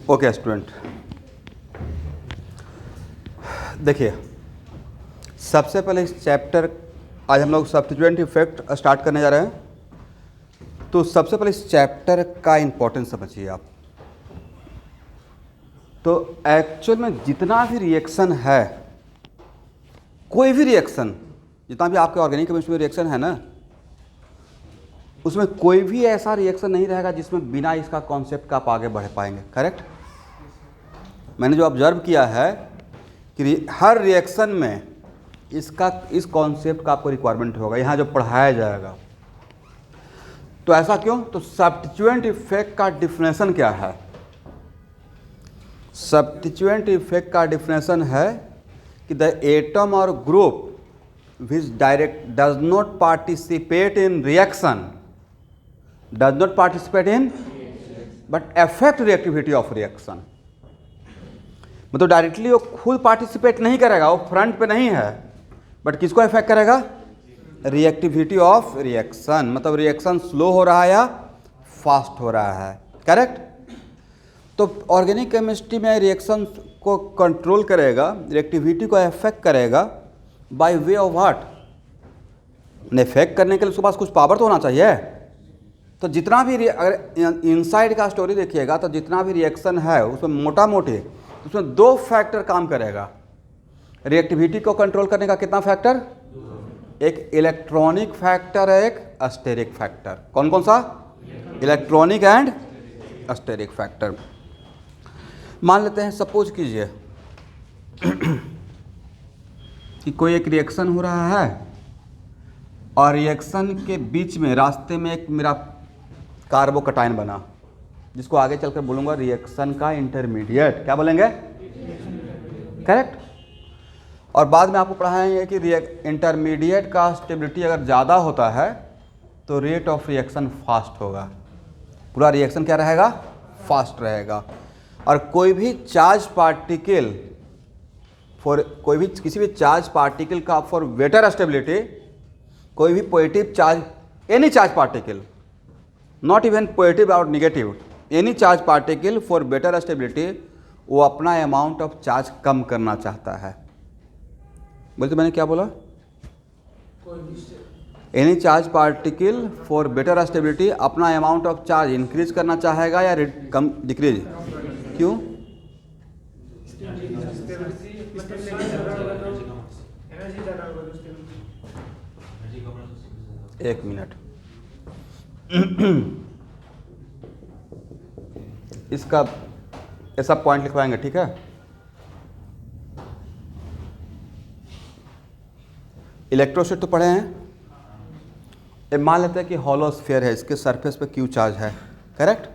Okay student, देखिए सबसे पहले इस चैप्टर आज हम लोग सब्स्टिट्यूएंट इफेक्ट स्टार्ट करने जा रहे हैं। तो सबसे पहले इस चैप्टर का इम्पोर्टेंस समझिए आप। तो एक्चुअल में जितना भी रिएक्शन है, कोई भी रिएक्शन, जितना भी आपके ऑर्गेनिक केमिस्ट्री में रिएक्शन है ना, उसमें कोई भी ऐसा रिएक्शन नहीं रहेगा जिसमें बिना इसका कॉन्सेप्ट का आप आगे बढ़ पाएंगे। करेक्ट? मैंने जो ऑब्जर्व किया है कि हर रिएक्शन में इस कॉन्सेप्ट का आपको रिक्वायरमेंट होगा, यहाँ जो पढ़ाया जाएगा। तो ऐसा क्यों? तो सब्स्टिट्यूएंट इफेक्ट का डिफिनेशन क्या है? सब्स्टिट्यूएंट इफेक्ट का डिफिनेशन है कि द एटम और group which does not participate in reaction, but affect reactivity of reaction। मतलब डायरेक्टली वो खुद पार्टिसिपेट नहीं करेगा, वो फ्रंट पे नहीं है, बट किसको इफेक्ट करेगा? Reactivity of reaction. मतलब रिएक्शन स्लो हो रहा है या फास्ट हो रहा है। करेक्ट? तो ऑर्गेनिक केमिस्ट्री में रिएक्शन को कंट्रोल करेगा, रिएक्टिविटी को इफेक्ट करेगा bye way of what? Effect करने के लिए उसके पास कुछ पावर तो होना चाहिए। तो जितना भी अगर इनसाइड का स्टोरी देखिएगा तो जितना भी रिएक्शन है उसमें मोटा मोटी उसमें दो फैक्टर काम करेगा। रिएक्टिविटी को कंट्रोल करने का कितना फैक्टर? एक इलेक्ट्रॉनिक फैक्टर है, एक अस्टेरिक फैक्टर। कौन कौन सा? Electronic and steric factor. मान लेते हैं, सपोज कीजिए कि कोई एक रिएक्शन हो रहा है और रिएक्शन के बीच में रास्ते में एक मेरा कार्बोकटायन बना, जिसको आगे चलकर बोलूँगा रिएक्शन का इंटरमीडिएट। क्या बोलेंगे? करेक्ट? और बाद में आपको पढ़ाएंगे कि इंटरमीडिएट का स्टेबिलिटी अगर ज़्यादा होता है तो रेट ऑफ रिएक्शन फास्ट होगा। पूरा रिएक्शन क्या रहेगा? फास्ट रहेगा। और कोई भी चार्ज पार्टिकल किसी भी चार्ज पार्टिकल का फॉर बेटर स्टेबिलिटी, कोई भी positive charge, any charge particle, not even positive और negative, any charge particle for better stability, वो अपना अमाउंट ऑफ चार्ज कम करना चाहता है। बोलते मैंने क्या बोला? Any charge particle for better stability अपना अमाउंट ऑफ चार्ज इंक्रीज करना चाहेगा या कम डिक्रीज? क्यों? एक मिनट इसका ऐसा पॉइंट लिखवाएंगे, ठीक है? इलेक्ट्रोस्टैटिक तो पढ़े हैं। ये मान लेते हैं कि हॉलो स्फीयर है, इसके सरफेस पे क्यू चार्ज है। करेक्ट?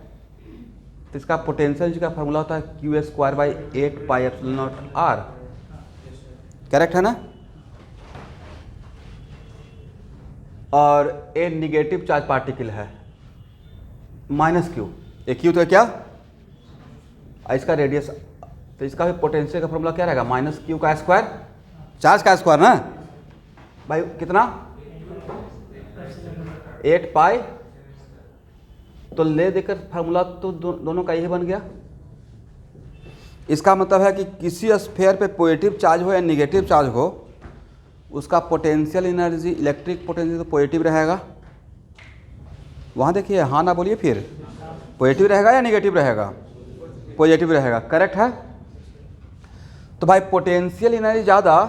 तो इसका पोटेंशियल का फार्मूला होता है q²/8πε0r। करेक्ट है ना? और ए निगेटिव चार्ज पार्टिकल है -q। ए q तो क्या? इसका रेडियस, तो इसका भी पोटेंशियल का फार्मूला क्या रहेगा? -q का स्क्वायर, चार्ज का स्क्वायर ना भाई, कितना? 8π। तो ले देकर फार्मूला तो दोनों का यही बन गया। इसका मतलब है कि किसी स्फीयर पे पॉजिटिव चार्ज हो या निगेटिव चार्ज हो, उसका पोटेंशियल एनर्जी, इलेक्ट्रिक पोटेंशियल तो पॉजिटिव रहेगा। वहाँ देखिए, हाँ ना बोलिए फिर। पॉजिटिव रहेगा या निगेटिव रहेगा? पॉजिटिव रहेगा। करेक्ट है? तो भाई पोटेंशियल एनर्जी ज़्यादा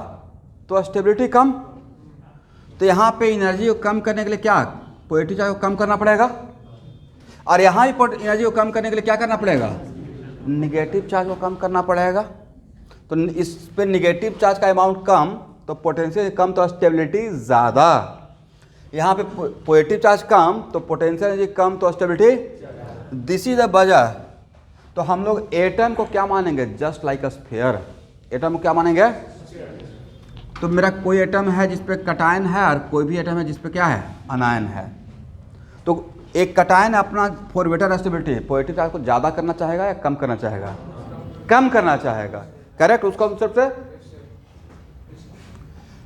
तो स्टेबिलिटी कम। तो यहाँ पे एनर्जी को कम करने के लिए क्या? पॉजिटिव चार्ज को कम करना पड़ेगा। और यहाँ भी एनर्जी को कम करने के लिए क्या करना पड़ेगा? निगेटिव चार्ज को कम करना पड़ेगा। तो इस पे निगेटिव चार्ज का अमाउंट कम तो पोटेंशियल कम तो स्टेबिलिटी ज़्यादा। यहाँ पे पॉजिटिव चार्ज कम तो पोटेंशियल एनर्जी कम तो स्टेबिलिटी। दिस इज द वजह। तो हम लोग एटम को क्या मानेंगे? Just like a sphere. Atom को क्या मानेंगे? तो मेरा कोई एटम है जिस पे कटायन है और कोई भी एटम है जिस पे क्या है? अनायन है। तो एक कटायन अपना for better stability positive charge को ज़्यादा करना चाहेगा या कम करना चाहेगा? कम करना चाहेगा। करेक्ट? उसको कॉन्सेप्ट से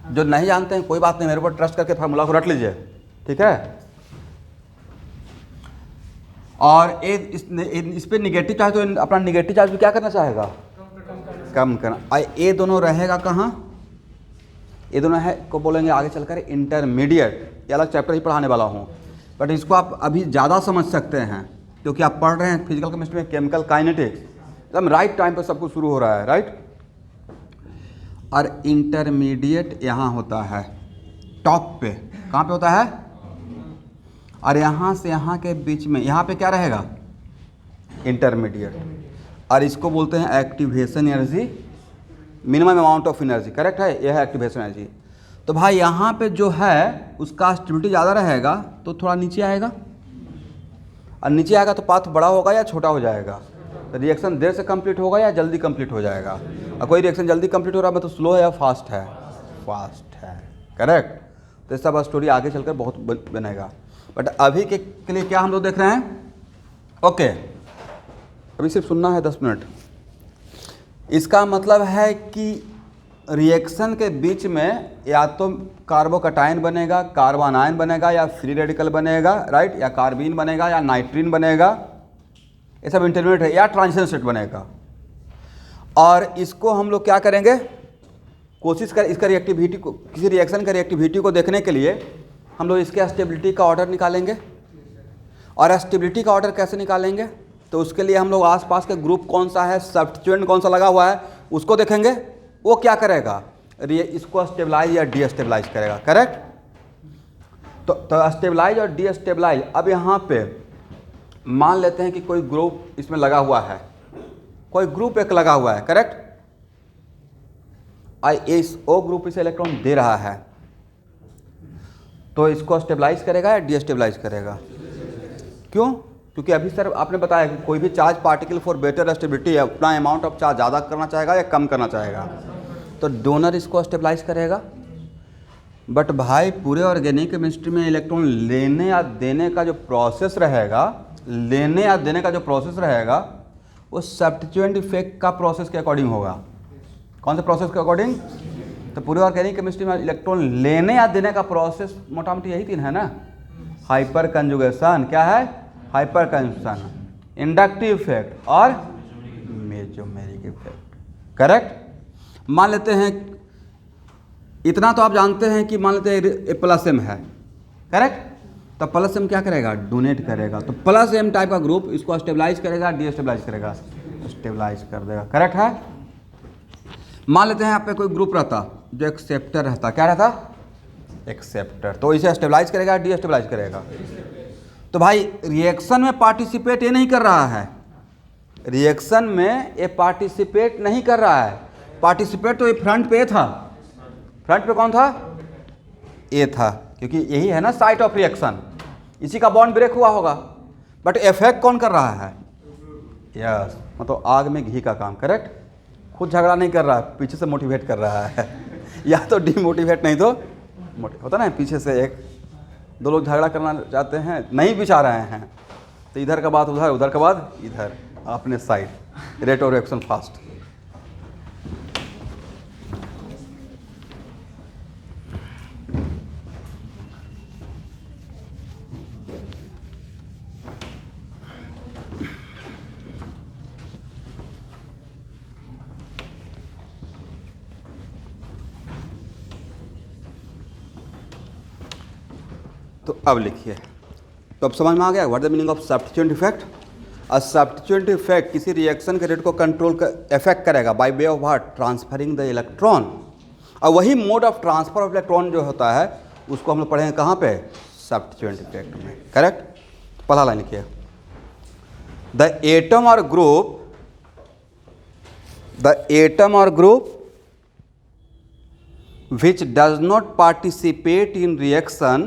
जो नहीं जानते हैं कोई बात नहीं, मेरे ऊपर ट्रस्ट करके फार्मूला को रट लीजिए, ठीक है? और इस पे निगेटिव चार्ज, तो अपना निगेटिव चार्ज भी क्या करना चाहेगा, कम करना। और ये दोनों रहेगा कहाँ, ये दोनों है को बोलेंगे आगे चलकर इंटरमीडिएट, ये अलग चैप्टर ही पढ़ाने वाला हूँ, बट इसको आप अभी ज़्यादा समझ सकते हैं क्योंकि आप पढ़ रहे हैं फिजिकल केमिस्ट्री में केमिकल काइनेटिक्स, एकदम राइट टाइम पर सब कुछ शुरू हो रहा है, राइट। और इंटरमीडिएट यहाँ होता है टॉप पे, कहाँ पे होता है, और यहाँ से यहाँ के बीच में, यहाँ पे क्या रहेगा, इंटरमीडिएट, और इसको बोलते हैं activation energy, minimum amount of energy, correct है, यह है एक्टिवेशन एनर्जी। तो भाई यहाँ पे जो है उसका स्टेबिलिटी ज़्यादा रहेगा तो थोड़ा नीचे आएगा, और नीचे आएगा तो पाथ बड़ा होगा या छोटा हो जाएगा, तो रिएक्शन देर से कंप्लीट होगा या जल्दी कंप्लीट हो जाएगा, और कोई रिएक्शन जल्दी कंप्लीट हो रहा है मतलब स्लो है या फास्ट है, फास्ट है, करेक्ट। तो इस सब स्टोरी आगे चलकर बहुत बनेगा, बट अभी के लिए क्या हम लोग देख रहे हैं, ओके अभी सिर्फ सुनना है 10 मिनट। इसका मतलब है कि रिएक्शन के बीच में या तो कार्बोकटायन बनेगा, कार्बन आयन बनेगा, या फ्री रेडिकल बनेगा, राइट, या कार्बीन बनेगा, या नाइट्रीन बनेगा, ये सब इंटरमीडिएट है, या ट्रांजिशन स्टेट बनेगा। और इसको हम लोग क्या करेंगे, कोशिश कर इसका रिएक्टिविटी को, किसी रिएक्शन का रिएक्टिविटी को देखने के लिए हम लोग इसके स्टेबिलिटी का ऑर्डर निकालेंगे। और स्टेबिलिटी का ऑर्डर कैसे निकालेंगे, तो उसके लिए हम लोग आसपास के ग्रुप कौन सा है, सब्स्टिट्यूएंट कौन सा लगा हुआ है उसको देखेंगे, वो क्या करेगा, इसको स्टेबलाइज या डीस्टेबलाइज करेगा, करेक्ट। तो स्टेबलाइज और डीस्टेबलाइज, अब यहाँ पे मान लेते हैं कि कोई ग्रुप इसमें लगा हुआ है, कोई ग्रुप एक लगा हुआ है, करेक्ट, इस ओ ग्रुप इसे इलेक्ट्रॉन दे रहा है, तो इसको स्टेबलाइज करेगा या डीस्टेबलाइज करेगा, क्यों, क्योंकि अभी सर आपने बताया कि कोई भी charge particle for better stability अपना अमाउंट ऑफ चार्ज ज़्यादा करना चाहेगा या कम करना चाहेगा, तो डोनर इसको स्टेबलाइज करेगा। बट भाई पूरे ऑर्गेनिक केमिस्ट्री में इलेक्ट्रॉन लेने या देने का जो प्रोसेस रहेगा, लेने या देने का जो प्रोसेस रहेगा वो सब्स्टिट्यूएंट इफेक्ट का प्रोसेस के अकॉर्डिंग होगा। कौन से प्रोसेस के अकॉर्डिंग, तो पूरे ऑर्गेनिक केमिस्ट्री में इलेक्ट्रॉन लेने या देने का प्रोसेस मोटा मोटी यही 3 है ना, हाइपर कंजुगेशन, क्या है, हाइपर कंजुगेशन, इंडक्टिव इफेक्ट और मेसोमेरिक इफेक्ट, करेक्ट। मान लेते हैं इतना तो आप जानते हैं कि मान लेते हैं प्लस एम है, करेक्ट, तो प्लस एम क्या करेगा, डोनेट करेगा, तो प्लस एम टाइप का ग्रुप इसको स्टेबलाइज करेगा, डीस्टेबलाइज करेगा, स्टेबलाइज कर देगा, करेक्ट है। मान लेते हैं यहाँ पे कोई ग्रुप रहता जो एक्सेप्टर रहता, क्या रहता, एक्सेप्टर, तो इसे स्टेबलाइज करेगा, डीस्टेबलाइज करेगा। तो भाई रिएक्शन में पार्टिसिपेट ये नहीं कर रहा है, रिएक्शन में ये पार्टिसिपेट नहीं कर रहा है, पार्टिसिपेट तो ये फ्रंट पे था, फ्रंट पे कौन था, ए था, क्योंकि यही है ना साइट ऑफ रिएक्शन, इसी का बॉन्ड ब्रेक हुआ होगा, बट इफेक्ट कौन कर रहा है, यस, मतलब आग में घी का काम, करेक्ट, खुद झगड़ा नहीं कर रहा है, पीछे से मोटिवेट कर रहा है या तो डिमोटिवेट नहीं तो मोटिवेट होता ना, पीछे से एक दो लोग झगड़ा करना चाहते हैं, नहीं बिछा रहे हैं, तो इधर का बात उधर, उधर का बात इधर, अपने side, rate of reaction fast. तो अब लिखिए, तो अब समझ में आ गया what the meaning of substituent effect. A substituent effect किसी रिएक्शन के रेट को कंट्रोल कर इफेक्ट करेगा bye way of what, transferring the electron, और वही mode of transfer of electron जो होता है उसको हम लोग पढ़ेंगे कहाँ पे, सब्स्टिट्यूएंट इफेक्ट में, करेक्ट। पहला लाइन लिखिए, द एटम और ग्रुप, द एटम और group which does not participate in reaction,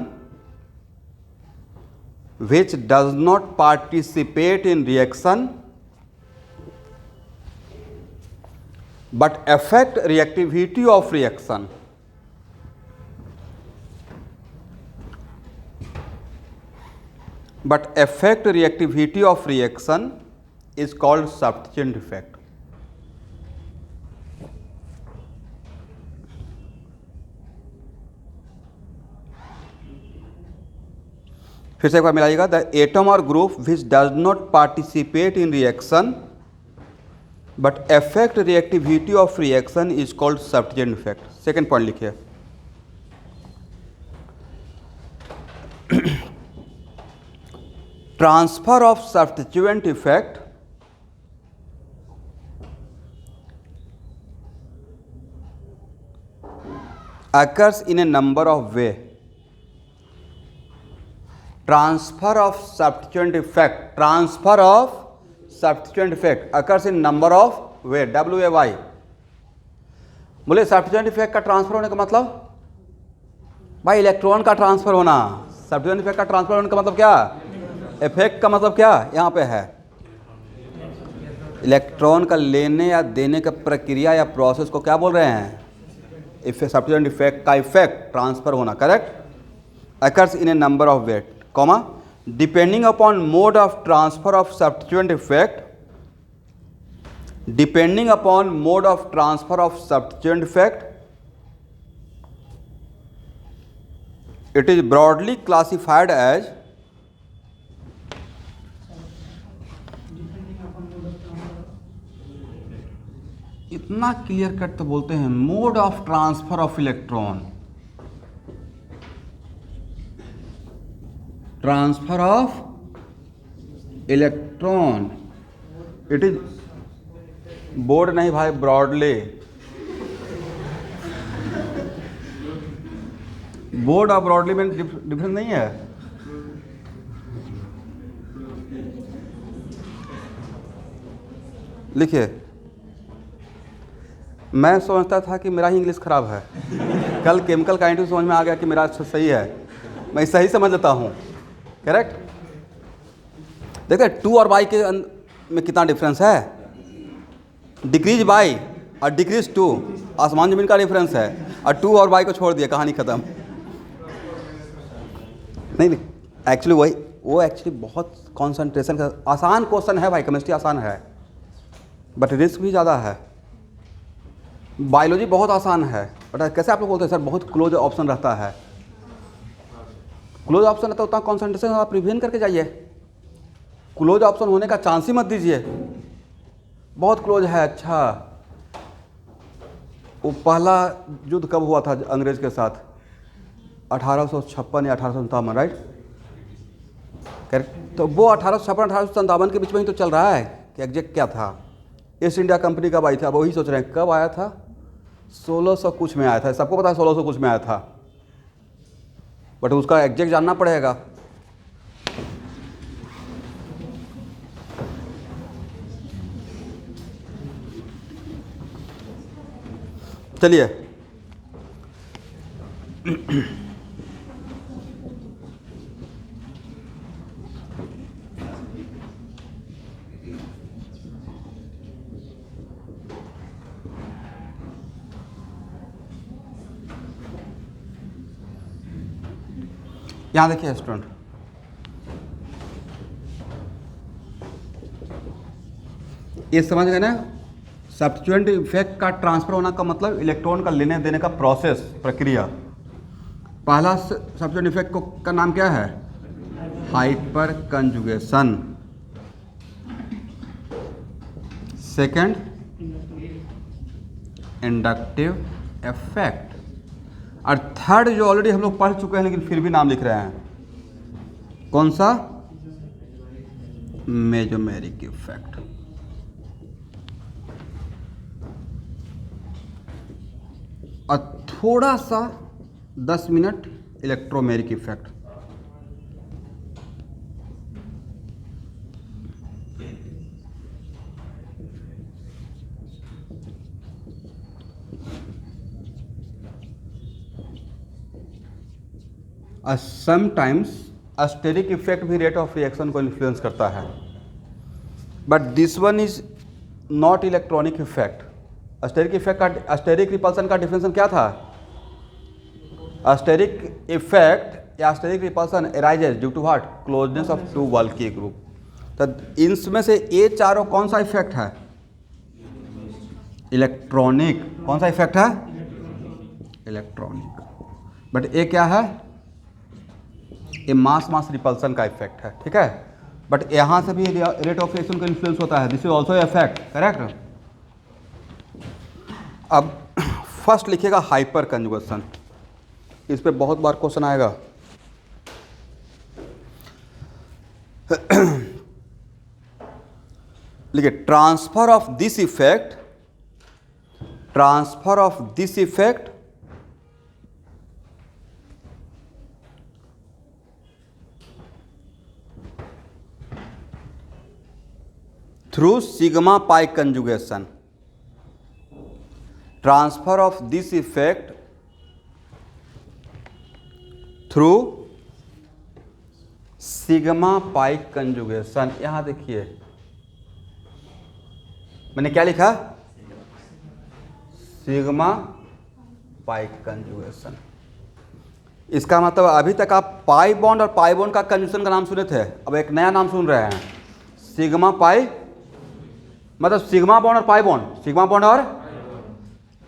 which does not participate in reaction but affect reactivity of reaction, but affect reactivity of reaction is called substituent effect. फिर से एक बार मिलाइएगा, the atom और group which does not participate in reaction but affect reactivity of reaction is called substituent effect. Second point लिखिए, transfer of substituent effect occurs in a number of way. Transfer of substituent effect occurs in number of way, WAY। बोले substituent effect का transfer होने का मतलब भाई electron का transfer होना। Substituent effect का ट्रांसफर होने का मतलब क्या, इफेक्ट का मतलब क्या यहाँ पे है, इलेक्ट्रॉन का लेने या देने का प्रक्रिया या प्रोसेस को क्या बोल रहे हैं, सब्स्टिट्यूएंट इफेक्ट का इफेक्ट ट्रांसफर होना, correct. Occurs in A number of way, comma, depending upon mode of transfer of substituent effect, depending upon mode of transfer of substituent effect, it is broadly classified as इतना clear cut तो बोलते हैं mode of transfer of electron, transfer of electron, it is board नहीं भाई, broadly, board और broadly में difference नहीं है। लिखिए, मैं समझता था कि मेरा ही इंग्लिश खराब है, कल केमिकल का इंटरव्यू समझ में आ गया कि मेरा सही है, मैं सही समझ लेता हूँ, करेक्ट। देखते हैं 2 और बाई के में कितना डिफरेंस है, डिक्रीज बाई और डिक्रीज 2, आसमान जमीन का डिफरेंस है, और 2 और बाई को छोड़ दिया, कहानी खत्म। नहीं एक्चुअली वो एक्चुअली बहुत कंसंट्रेशन का आसान क्वेश्चन है भाई, केमिस्ट्री आसान है बट रिस्क भी ज़्यादा है। बायोलॉजी बहुत आसान है बट कैसे आप लोग बोलते हैं सर बहुत क्लोज ऑप्शन रहता है, क्लोज ऑप्शन रहता है उतना कंसंट्रेशन आप प्रिवेंट करके जाइए, क्लोज ऑप्शन होने का चांस ही मत दीजिए, बहुत क्लोज है। अच्छा, वो पहला युद्ध कब हुआ था अंग्रेज के साथ, 1856 या 1857, राइट, करेक्ट। तो वो 1856 1857 के बीच में ही तो चल रहा है कि एग्जैक्ट क्या था। ईस्ट इंडिया कंपनी कब आई थी, अब वही सोच रहे हैं कब आया था, 1600 कुछ में आया था, सबको पता है 1600 कुछ में आया था, बट उसका एग्जैक्ट जानना पड़ेगा। चलिए यहाँ देखिए स्टूडेंट, ये समझ गए ना, सब्स्टिट्यूएंट इफेक्ट का ट्रांसफर होना का मतलब इलेक्ट्रॉन का लेने देने का प्रोसेस, प्रक्रिया। पहला सब्स्टिट्यूएंट इफेक्ट को का नाम क्या है, hyper conjugation. Second inductive effect, और थर्ड जो ऑलरेडी हम लोग पढ़ चुके हैं लेकिन फिर भी नाम लिख रहे हैं, कौन सा, मेसोमेरिक इफेक्ट। और थोड़ा सा 10 minute electromeric effect. Sometimes steric effect भी रेट ऑफ रिएक्शन को इन्फ्लुएंस करता है, but this one is not electronic effect. Steric effect का, अस्टेरिक रिपल्सन का डिफिनेशन क्या था, अस्टेरिक इफेक्ट या steric repulsion arises due to what, closeness of 2 bulky group. तो इनमें से ये चारों कौन सा इफेक्ट है, इलेक्ट्रॉनिक। कौन सा इफेक्ट है, इलेक्ट्रॉनिक। बट ये क्या है, ये मास रिपल्सन का इफेक्ट है, ठीक है। बट यहाँ से भी रेट ऑफ रिएक्शन का इन्फ्लुएंस होता है, this is also effect, correct. अब फर्स्ट लिखिएगा हाइपर कंजुगेशन, इस पे बहुत बार क्वेश्चन आएगा। लिखिए transfer of this effect through sigma pi conjugation, transfer of this effect through sigma pi conjugation. यहां देखिए मैंने क्या लिखा, सिग्मा पाई कंजुगेशन। इसका मतलब अभी तक आप पाई बॉन्ड और पाई बॉन्ड का कंजुगेशन का नाम सुने थे, अब एक नया नाम सुन रहे हैं, सिग्मा पाई, मतलब सिग्मा बॉन्ड और पाई बॉन्ड, सिग्मा बॉन्ड और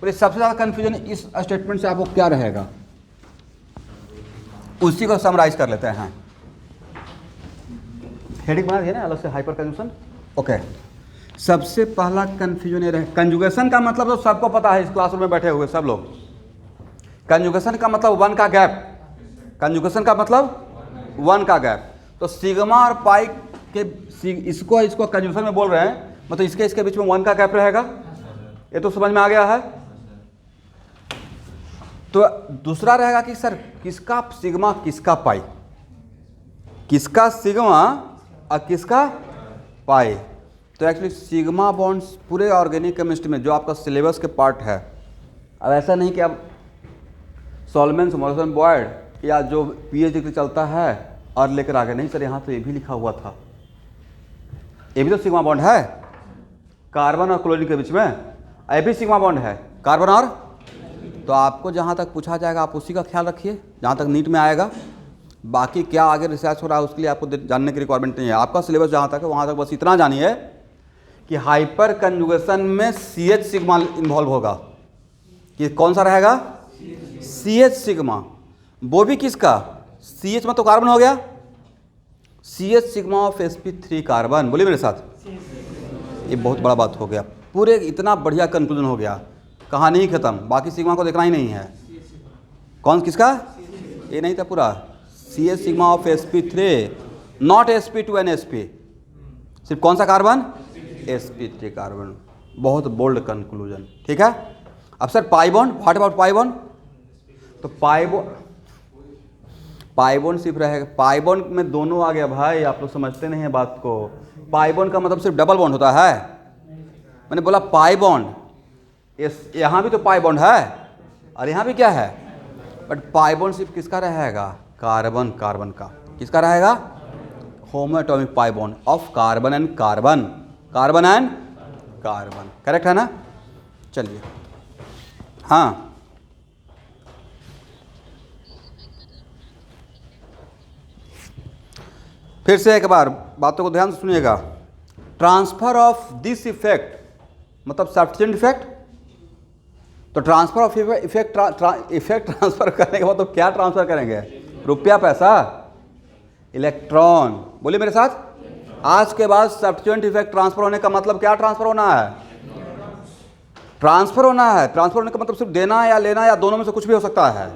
सबसे ज़्यादा कंफ्यूजन इस स्टेटमेंट से आपको क्या रहेगा, उसी को समराइज कर लेते हैं। हेडिंग बना दिया ना अलग से, हाइपर कंजुगेशन। ओके, सबसे पहला कंफ्यूजन ये रहे, कंजुगेशन का मतलब तो सबको पता है, इस क्लासरूम में बैठे हुए सब लोग। कंजुगेशन का मतलब वन का गैप, कंजुगेशन का मतलब वन का गैप। तो सिग्मा और पाई के इसको कंजुगेशन में बोल रहे हैं, मतलब इसके बीच में वन का गैप रहेगा, ये तो समझ में आ गया है। तो दूसरा रहेगा कि सर किसका सिग्मा किसका पाई, किसका सिग्मा और किसका पाई। तो एक्चुअली सिग्मा बॉन्ड्स पूरे ऑर्गेनिक केमिस्ट्री में जो आपका सिलेबस के पार्ट है, अब ऐसा नहीं कि अब सॉल्वेंट्स मॉलिक्यूलर बॉन्ड या जो पीएच डिग्री चलता है और लेकर आ गए, नहीं सर यहाँ तो ये भी लिखा हुआ था, ये भी तो सिग्मा बॉन्ड है कार्बन और क्लोरीन के बीच में, ये भी सिग्मा बॉन्ड है कार्बन और, तो आपको जहाँ तक पूछा जाएगा आप उसी का ख्याल रखिए जहाँ तक नीट में आएगा। बाकी क्या आगे रिसर्च हो रहा है उसके लिए आपको जानने की रिक्वायरमेंट नहीं है, आपका सिलेबस जहाँ तक है वहाँ तक बस इतना जानिए कि हाइपर कंजुगेशन में CH सिग्मा इन्वॉल्व होगा, कि कौन सा रहेगा, CH सिग्मा, वो भी किसका, CH में तो कार्बन हो गया, CH sigma of sp3 carbon, बोलिए मेरे साथ, ये बहुत बड़ा बात हो गया, पूरे इतना बढ़िया कंक्लूजन हो गया, कहानी ही खत्म, बाकी सिग्मा को देखना ही नहीं है। कौन किसका, ये नहीं था पूरा, CH sigma of sp3 not sp2 and sp, सिर्फ कौन सा कार्बन, sp3 कार्बन। बहुत बोल्ड कंक्लूजन, ठीक है। अब sir pi bond, what about pi bond, तो पाई बॉन्ड सिर्फ रहेगा, पाई बॉन्ड में दोनों आ गया भाई, आप लोग समझते नहीं है बात को। पाई बॉन्ड का मतलब सिर्फ डबल बॉन्ड होता है, मैंने बोला पाई बॉन्ड, यहाँ भी तो पाई बॉन्ड है और यहाँ भी क्या है, बट पाई बॉन्ड सिर्फ किसका रहेगा, कार्बन कार्बन का, किसका रहेगा, homoatomic pi bond of carbon and carbon, carbon and carbon, correct है ना। चलिए हाँ, फिर से एक बार बातों को ध्यान से सुनिएगा। ट्रांसफर ऑफ दिस इफेक्ट मतलब सब्स्टिट्यूएंट इफेक्ट, तो ट्रांसफर ऑफ इफेक्ट ट्रांसफर करने के बाद तो क्या ट्रांसफर करेंगे, रुपया पैसा, इलेक्ट्रॉन, बोलिए मेरे साथ। आज के बाद सब्स्टिट्यूएंट इफेक्ट ट्रांसफर होने का मतलब क्या, ट्रांसफर होना है, ट्रांसफर होना है। ट्रांसफर होने का मतलब सिर्फ देना या लेना या दोनों में से कुछ भी हो सकता है।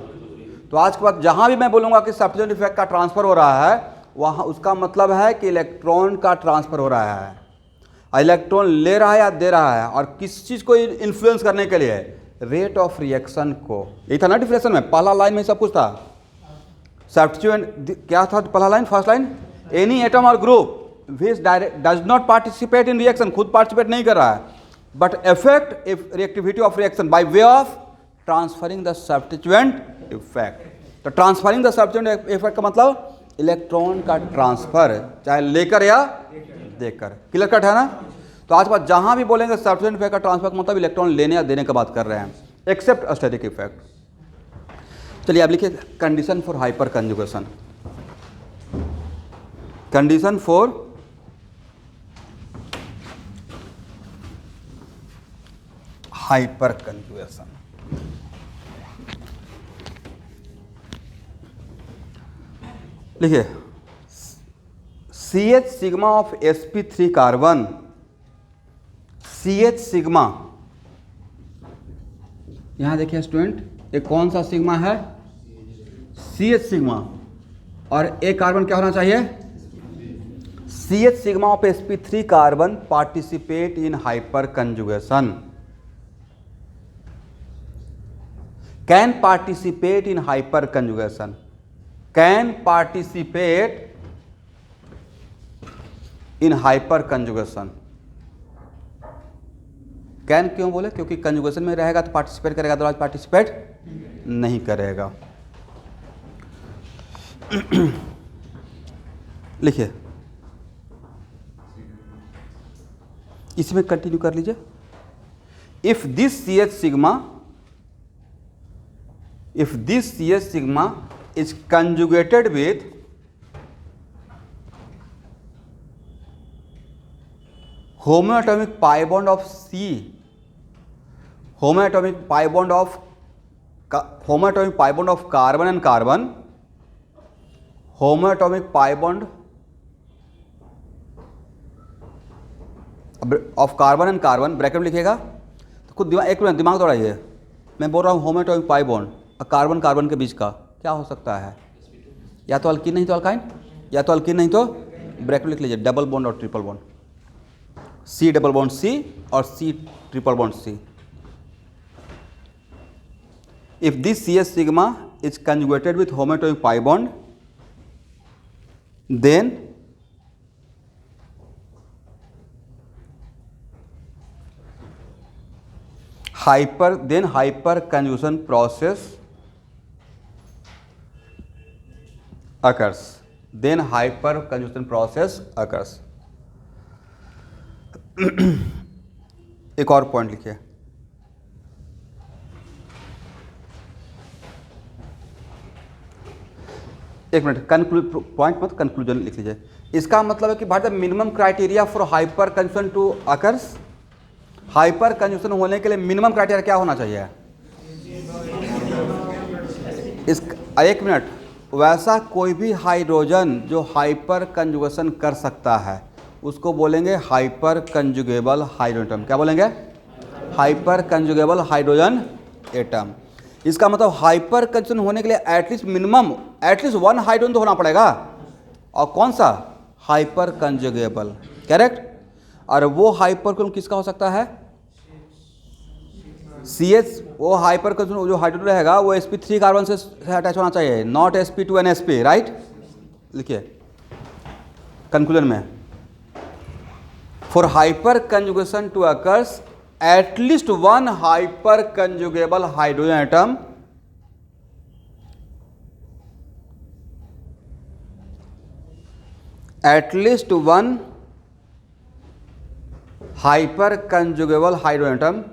तो आज के बाद जहां भी मैं बोलूंगा कि सब्स्टिट्यूएंट इफेक्ट का ट्रांसफर हो रहा है, वहाँ उसका मतलब है कि इलेक्ट्रॉन का ट्रांसफर हो रहा है, इलेक्ट्रॉन ले रहा है या दे रहा है, और किस चीज़ को इन्फ्लुएंस करने के लिए, रेट ऑफ रिएक्शन को। यही था ना डिफिनेशन में, पहला लाइन में सब कुछ था। सब्स्टिट्यूएंट क्या था पहला line, first line, any atom और group which does not participate in reaction, खुद पार्टिसिपेट नहीं कर रहा है, but effect reactivity of reaction by way of transferring the substituent effect. तो ट्रांसफरिंग द सब्स्टिट्यूएंट इफेक्ट का मतलब इलेक्ट्रॉन का ट्रांसफर, चाहे लेकर या देकर, क्लियर कट है ना। तो आज बात जहां भी बोलेंगे सब्स्टिट्यूएंट इफेक्ट का ट्रांसफर का मतलब इलेक्ट्रॉन लेने या देने की बात कर रहे हैं, एक्सेप्ट स्टैटिक इफेक्ट। चलिए अब लिखिए condition for hyper conjugation, condition for hyper conjugation. लिखिए CH sigma of sp3 carbon, CH sigma, यहां देखिए स्टूडेंट, ये कौन सा सिग्मा है? CH सिग्मा, और एक कार्बन क्या होना चाहिए? CH sigma of sp3 carbon participate in hyper conjugation, can participate in hyper conjugation, can participate in hyper conjugation. Can क्यों बोले? क्योंकि कंजुगेशन में रहेगा तो पार्टिसिपेट करेगा, अदरवाइज पार्टिसिपेट नहीं करेगा। लिखिए, इसमें कंटिन्यू कर लीजिए। If this CH sigma is conjugated with homoatomic pi bond of C, homoatomic pi bond of carbon and carbon, homoatomic pi bond of carbon and carbon, bracket में लिखिएगा। तो खुद दिमाग, एक मिनट दिमाग दौड़ाइए, मैं बोल रहा हूँ होमोएटॉमिक पाई बॉन्ड कार्बन कार्बन के बीच का क्या हो सकता है? या तो अल्कीन नहीं तो अल्काइन, या तो अल्कीन नहीं तो ब्रैकेट लिख लीजिए, डबल बॉन्ड और triple bond, C double bond C और C triple bond C। If this CH sigma is conjugated with homoatomic pi bond, then hyper conjugation process occurs, then hyper conjugation process occurs। एक और point लिखिए, एक minute, point मत conclusion लिख लीजिए। इसका मतलब है कि भाई minimum criteria for hyper conjugation to occurs, hyper conjugation होने के लिए मिनिमम क्राइटेरिया क्या होना चाहिए? इस एक मिनट, वैसा कोई भी हाइड्रोजन जो हाइपर कंजुगेशन कर सकता है उसको बोलेंगे हाइपर कंजुगेबल हाइड्रोजन एटम। क्या बोलेंगे? Hyper conjugable hydrogen atom. इसका मतलब हाइपर कंजुगेशन होने के लिए at least minimum at least one hydrogen तो होना पड़ेगा, और कौन सा? Hyper conjugable, correct. और वो हाइपर कंजुगेशन किसका हो सकता है? CH, वो हाइपर कंजुगेशन जो हाइड्रोजन रहेगा वो sp3 कार्बन से अटैच होना चाहिए, नॉट sp2 NSP, राइट। लिखिए कंक्लूजन में, for hyper conjugation to occurs at least one hyper conjugable hydrogen atom at least one hyper conjugable hydrogen atom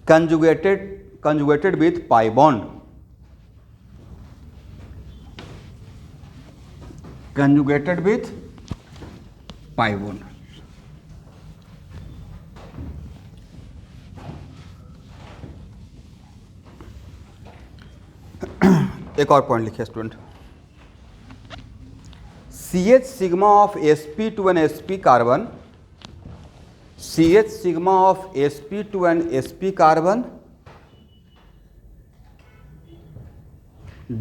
conjugated with pi bond, conjugated with pi bond। एक और point लिखिए student, CH sigma of sp2 and sp carbon, CH sigma of sp2 and sp carbon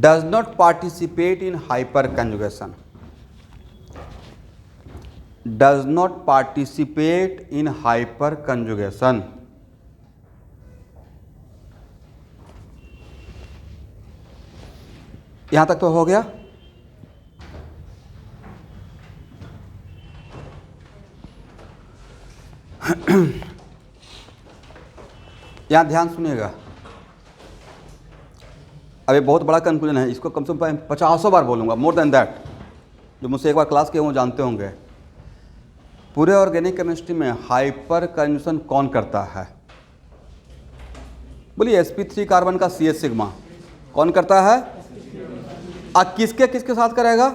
does not participate in hyperconjugation, does not participate in hyperconjugation। यहां तक तो हो गया। यहां ध्यान सुनिएगा, अभी बहुत बड़ा कंक्लूजन है, इसको कम से कम 50 बार बोलूंगा, मोर देन दैट। जो मुझसे एक बार क्लास किए वो जानते होंगे। पूरे ऑर्गेनिक केमिस्ट्री में हाइपर कंजुगेशन कौन करता है? बोलिए, sp3 कार्बन का CH सिग्मा कौन करता है? किसके किसके साथ करेगा?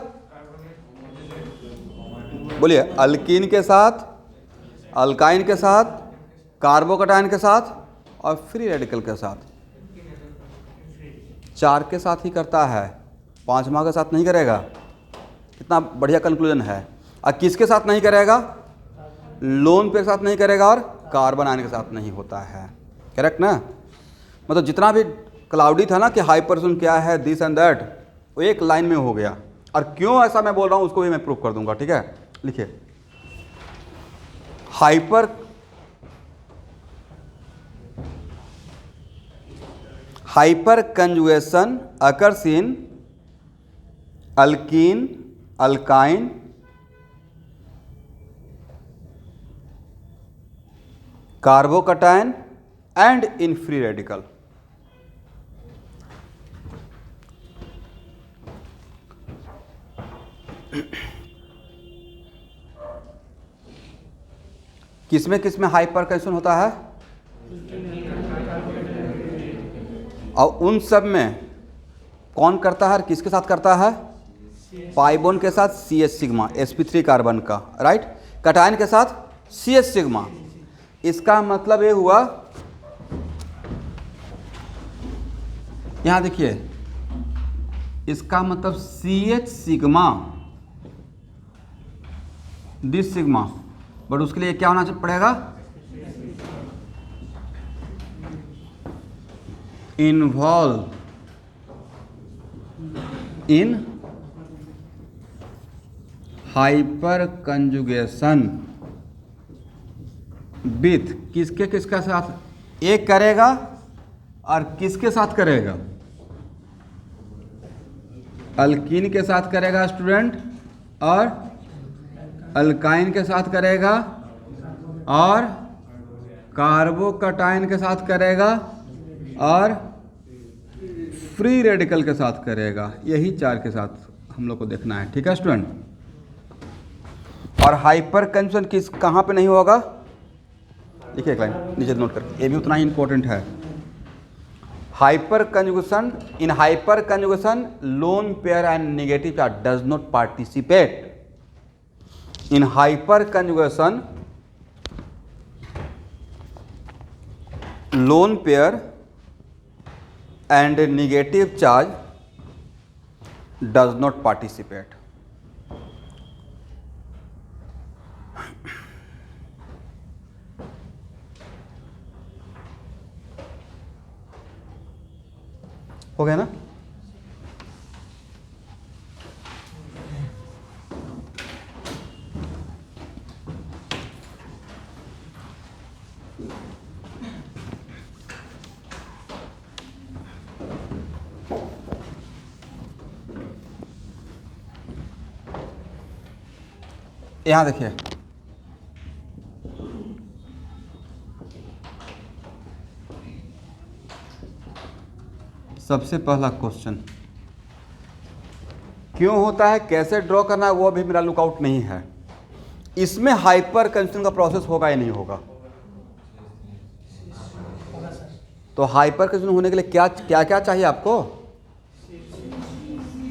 बोलिए, अल्कीन के साथ, अल्काइन के साथ, कार्बोकटाइन के साथ और फ्री रेडिकल के साथ। 4 के साथ ही करता है, 5वां के साथ नहीं करेगा। कितना बढ़िया कंक्लूजन है। और किसके साथ नहीं करेगा? लोन पेयर के साथ नहीं करेगा और कार्बन आयन के साथ नहीं होता है। करेक्ट ना? मतलब जितना भी क्लाउडी था ना कि हाइपरसन क्या है, दिस एंड दैट, वो एक लाइन में हो गया। और क्यों ऐसा मैं बोल रहा हूँ उसको भी मैं प्रूव कर दूंगा। ठीक है, लिखिए। Hyper conjugation occurs in alkyne, alkyne, carbocation and in free radical. किसमें किसमें हाइपर कंजुगेशन होता है? और उन सब में कौन करता है और किसके साथ करता है? पाई बॉन्ड के साथ CH सिग्मा, sp3 कार्बन का, राइट। कटायन के साथ CH सिग्मा। इसका मतलब ये हुआ, यहां देखिए, इसका मतलब CH sigma this sigma, but उसके लिए क्या होना पड़ेगा? Involve in hyper conjugation with किसके किसका साथ? एक करेगा और किसके साथ करेगा? अल्कीन के साथ करेगा स्टूडेंट, और अल्काइन के साथ करेगा, और कार्बोकटायन के साथ करेगा, और फ्री रेडिकल के साथ करेगा। यही 4 के साथ हम लोग को देखना है। ठीक है स्टूडेंट। और हाइपर कंजुगेशन किस कहाँ पे नहीं होगा? देखिए एक लाइन नीचे नोट करके, ये भी उतना ही इंपॉर्टेंट है। Hyper conjugation, in hyper conjugation lone pair and negative charge does not participate. In hyper conjugation lone pair and negative charge does not participate. हो गया ना? यहां देखिए, सबसे पहला क्वेश्चन क्यों होता है, कैसे ड्रॉ करना है, वो अभी मेरा लुकआउट नहीं है। इसमें हाइपर कंजुगेशन का प्रोसेस होगा या नहीं होगा? तो हाइपर कंजुगेशन होने के लिए क्या क्या क्या चाहिए आपको?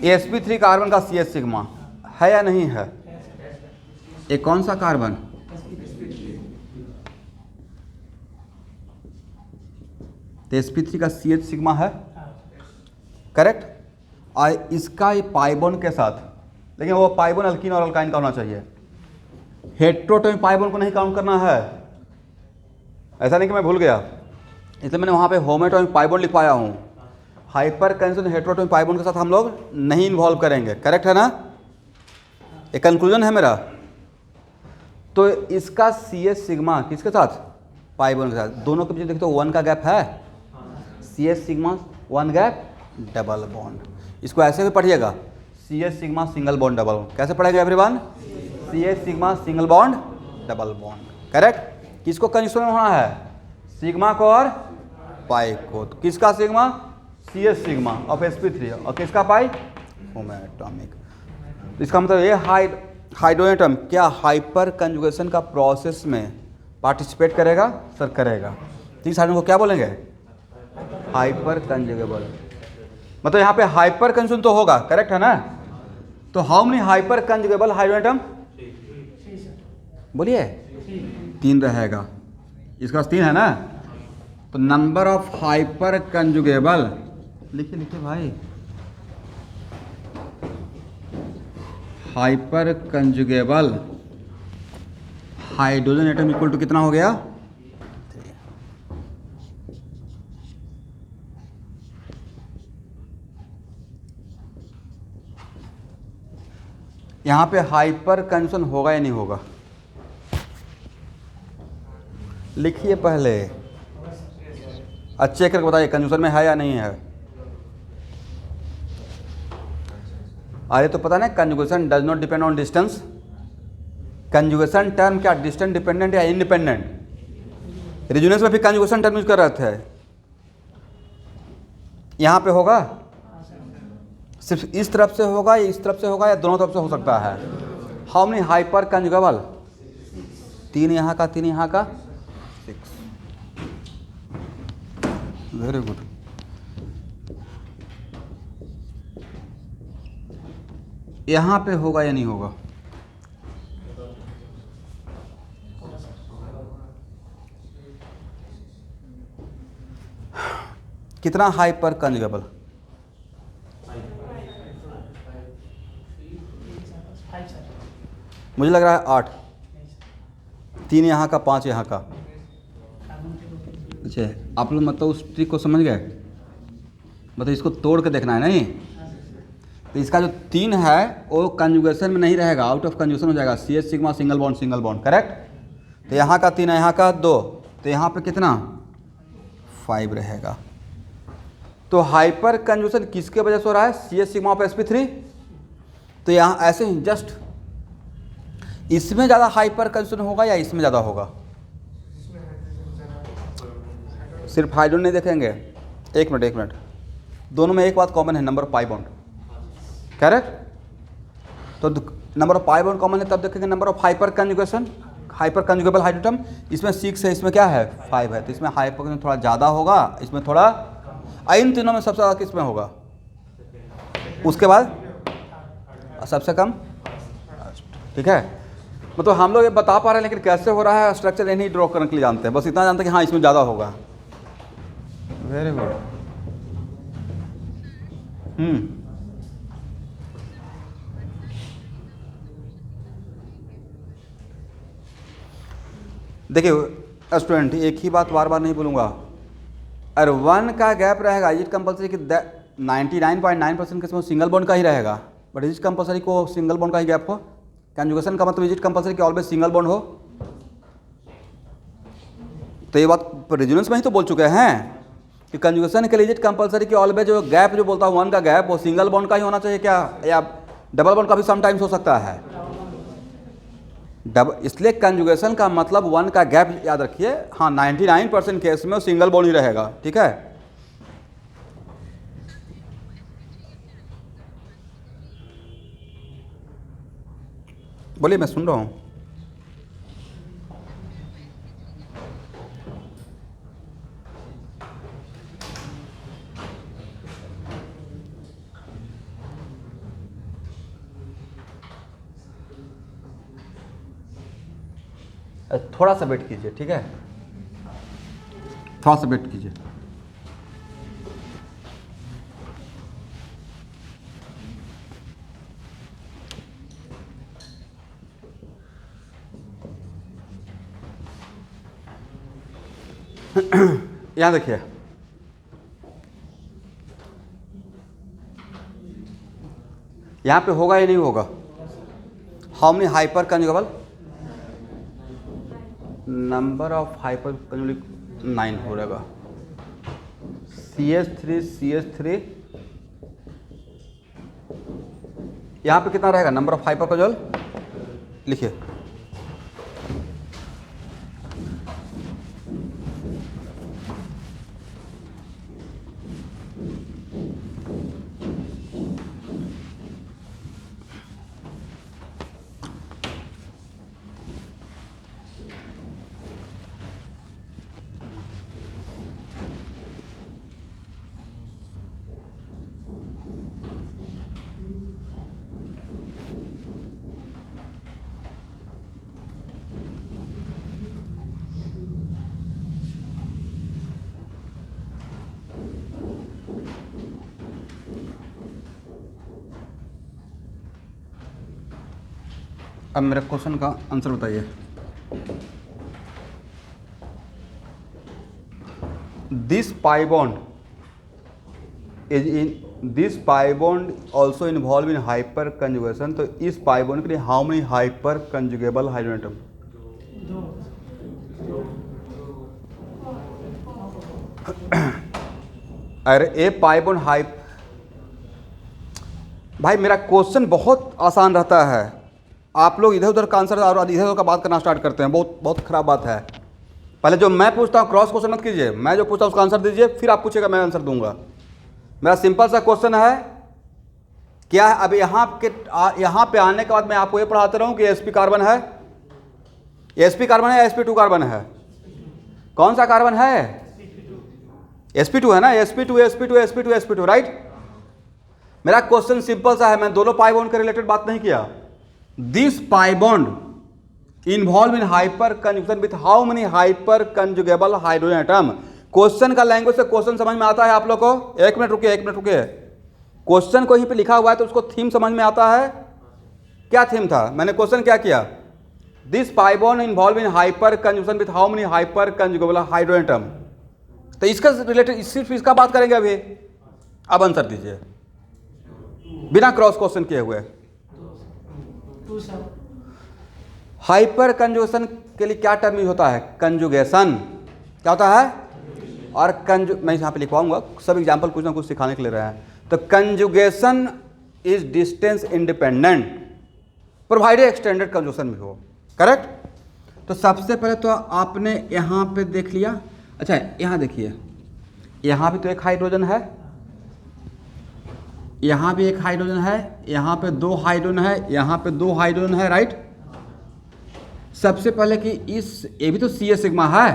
sp3 कार्बन का CH सिग्मा है या नहीं है? ये कौन सा कार्बन? तो sp3 का CH सिग्मा है, करेक्ट। और इसका ये पाई बॉन्ड के साथ, लेकिन वो पाई बॉन्ड अल्कीन और अल्काइन का होना चाहिए। हेट्रोटोमिक पाई बॉन्ड को नहीं काउंट करना है, ऐसा नहीं कि मैं भूल गया, इसलिए मैंने वहाँ पे होमोटोमिक पाई बॉन्ड लिखवाया हूँ। हाइपर कंजुगेशन हेट्रोटोमिक पाई बॉन्ड के साथ हम लोग नहीं इन्वॉल्व करेंगे, करेक्ट है ना? ये कंक्लूजन है मेरा। तो इसका CH सिग्मा किसके साथ? पाई बॉन्ड के साथ। दोनों के बीच देखते हो 1 का गैप है, CH sigma 1 gap double bond. इसको ऐसे भी पढ़िएगा, CH sigma single bond double bond. कैसे पढ़ेगा everyone? CH sigma single bond double bond, correct. किसको कंजुगेशन होना है? सिग्मा को और पाई को। तो किसका sigma? CH sigma of sp3, और किसका पाई? होमोएटॉमिक। तो इसका मतलब ये हाइड्रोजन एटम क्या हाइपर कंजुगेशन का प्रोसेस में पार्टिसिपेट करेगा? सर करेगा। ठीक है, को क्या बोलेंगे? हाइपर कंजुगेबल। मतलब यहाँ पे हाइपर कंजुगेशन तो होगा, करेक्ट है ना? तो how many hyper conjugable hydrogen atom? बोलिए 3 रहेगा। इसका 3 है ना? तो नंबर ऑफ हाइपर कंजुगेबल लिखिए लिखिए भाई, hyper conjugable hydrogen atom equal to कितना हो गया? यहाँ पे हाइपर कंजन होगा या नहीं होगा? लिखिए पहले, अच्छे करके बताइए कंजूसन में है या नहीं है। अरे तो पता ना, conjugation does not depend on distance. Conjugation term क्या डिस्टेंस डिपेंडेंट या इंडिपेंडेंट? रिजोनेंस में भी कंजुगेशन टर्म यूज कर रहे थे। यहाँ पे होगा, सिर्फ इस तरफ से होगा या इस तरफ से होगा या दोनों तरफ से हो सकता है? How many hyper कंजुगेबल? 3 यहाँ का 3 यहाँ का 6। Very good. यहाँ पे होगा या नहीं होगा? कितना हाइपर कंजुगेबल? मुझे लग रहा है 8। 3 यहाँ का 5 यहाँ का। अच्छा, आप लोग मतलब उस ट्रिक को समझ गए? मतलब इसको तोड़ के देखना है नहीं? तो इसका जो 3 है वो कंजुगेशन में नहीं रहेगा, आउट ऑफ कंजुगेशन हो जाएगा। CH sigma single bond correct. तो यहाँ का 3 है, यहाँ का 2, तो यहाँ पे कितना 5 रहेगा। तो हाइपर कंजुगेशन किसके वजह से हो रहा है? CH sigma of sp3। तो यहाँ ऐसे ही जस्ट इसमें ज़्यादा हाइपर कंजुगेशन होगा या इसमें ज़्यादा होगा? सिर्फ हाइड्रोजन नहीं देखेंगे, एक मिनट, दोनों में एक बात कॉमन है, number of pi bond correct. तो number of pi bond common है, तब देखेंगे number of hyper conjugation, hyper conjugable hydrogen atom. इसमें 6 है, इसमें क्या है 5 है, तो इसमें हाइपर कंजुगेशन थोड़ा ज़्यादा होगा, इसमें थोड़ा। इन तीनों में सबसे ज़्यादा किस में होगा? उसके बाद सबसे कम। ठीक है, मतलब हम लोग ये बता पा रहे हैं, लेकिन कैसे हो रहा है स्ट्रक्चर ये नहीं ड्रॉ करने के लिए जानते हैं, बस इतना जानते हैं कि हाँ इसमें ज़्यादा होगा। Very good. देखिए स्टूडेंट, एक ही बात बार बार नहीं बोलूँगा। अरे 1 का गैप रहेगा, इज इट कंपलसरी कि 99.9% केस में सिंगल बॉन्ड का ही रहेगा, बट इज इट कंपलसरी को सिंगल बॉन्ड का ही गैप हो? कंजुगेशन का मतलब इज इट कंपलसरी कि ऑलवेज सिंगल बॉन्ड हो? तो ये बात रेजोनेंस में ही तो बोल चुके हैं कि कंजुगेशन के लिए इज इट कंपलसरी कि ऑलवेज जो गैप जो बोलता हूँ 1 का गैप वो सिंगल बॉन्ड का ही होना चाहिए क्या, या डबल बॉन्ड का भी समटाइम्स हो सकता है? इसलिए कंजुगेशन का मतलब 1 का गैप याद रखिए। हाँ 99% केस में सिंगल बॉन्ड ही रहेगा। ठीक है, बोलिए मैं सुन रहा हूँ। थोड़ा सा वेट कीजिए, ठीक है, थोड़ा सा वेट कीजिए। यहाँ देखिए, यहाँ पे होगा या नहीं होगा? How many hyper conjugable? Number of hyper conjugable 9 हो रहेगा। CH3 यहाँ पे कितना रहेगा नंबर ऑफ हाइपर कंजुगेबल? लिखिए, अब मेरे क्वेश्चन का आंसर बताइए। This pi bond is in this pi bond also involve in hyper conjugation. तो इस पाई बॉन्ड के लिए how many hyper conjugable hydrogen atom? अरे ए पाई बॉन्ड हाइप भाई मेरा क्वेश्चन बहुत आसान रहता है, आप लोग इधर उधर का आंसर और इधर उधर का बात करना स्टार्ट करते हैं, बहुत बहुत खराब बात है। पहले जो मैं पूछता हूँ क्रॉस क्वेश्चन मत कीजिए, मैं जो पूछता हूँ उसका आंसर दीजिए, फिर आप पूछेगा मैं आंसर दूंगा। मेरा सिंपल सा क्वेश्चन है क्या है। अब यहाँ पे आने के बाद मैं आपको ये पढ़ाते रहूँ कि sp कार्बन है, sp कार्बन है या sp2 कार्बन है? कौन सा कार्बन है? sp2 है ना, sp2 sp2 sp2 sp2 right. मेरा क्वेश्चन सिंपल सा है, मैं दोनों पाई बॉन्ड के रिलेटेड बात नहीं किया। This pi bond involve in hyper conjugation with how many hyper conjugable hydrogen atom. Question का लैंग्वेज से क्वेश्चन समझ में आता है आप लोग को? एक मिनट रुकिए। क्वेश्चन को यहीं पे लिखा हुआ है तो उसको थीम समझ में आता है। क्या थीम था? मैंने क्वेश्चन क्या किया? This pi bond involve in hyper conjugation with how many hyper conjugable hydrogen atom. तो इसका रिलेटेड सिर्फ इसका बात करेंगे अभी। अब आंसर दीजिए बिना क्रॉस क्वेश्चन किए हुए। हाइपर कंजुगेशन के लिए क्या टर्म यूज होता है? कंजुगेशन क्या होता है? और मैं यहाँ पे लिखवाऊंगा, सब एग्जाम्पल कुछ ना कुछ सिखाने के लिए रहे हैं। तो conjugation is distance independent provided extended conjugation भी हो, करेक्ट। तो सबसे पहले तो आपने यहाँ पे देख लिया। अच्छा यहाँ देखिए, यहाँ भी तो एक हाइड्रोजन है, यहाँ भी एक हाइड्रोजन है, यहाँ पे दो हाइड्रोजन है, यहाँ पे दो हाइड्रोजन है, राइट। सबसे पहले कि इस ये भी तो सी एस सिग्मा है,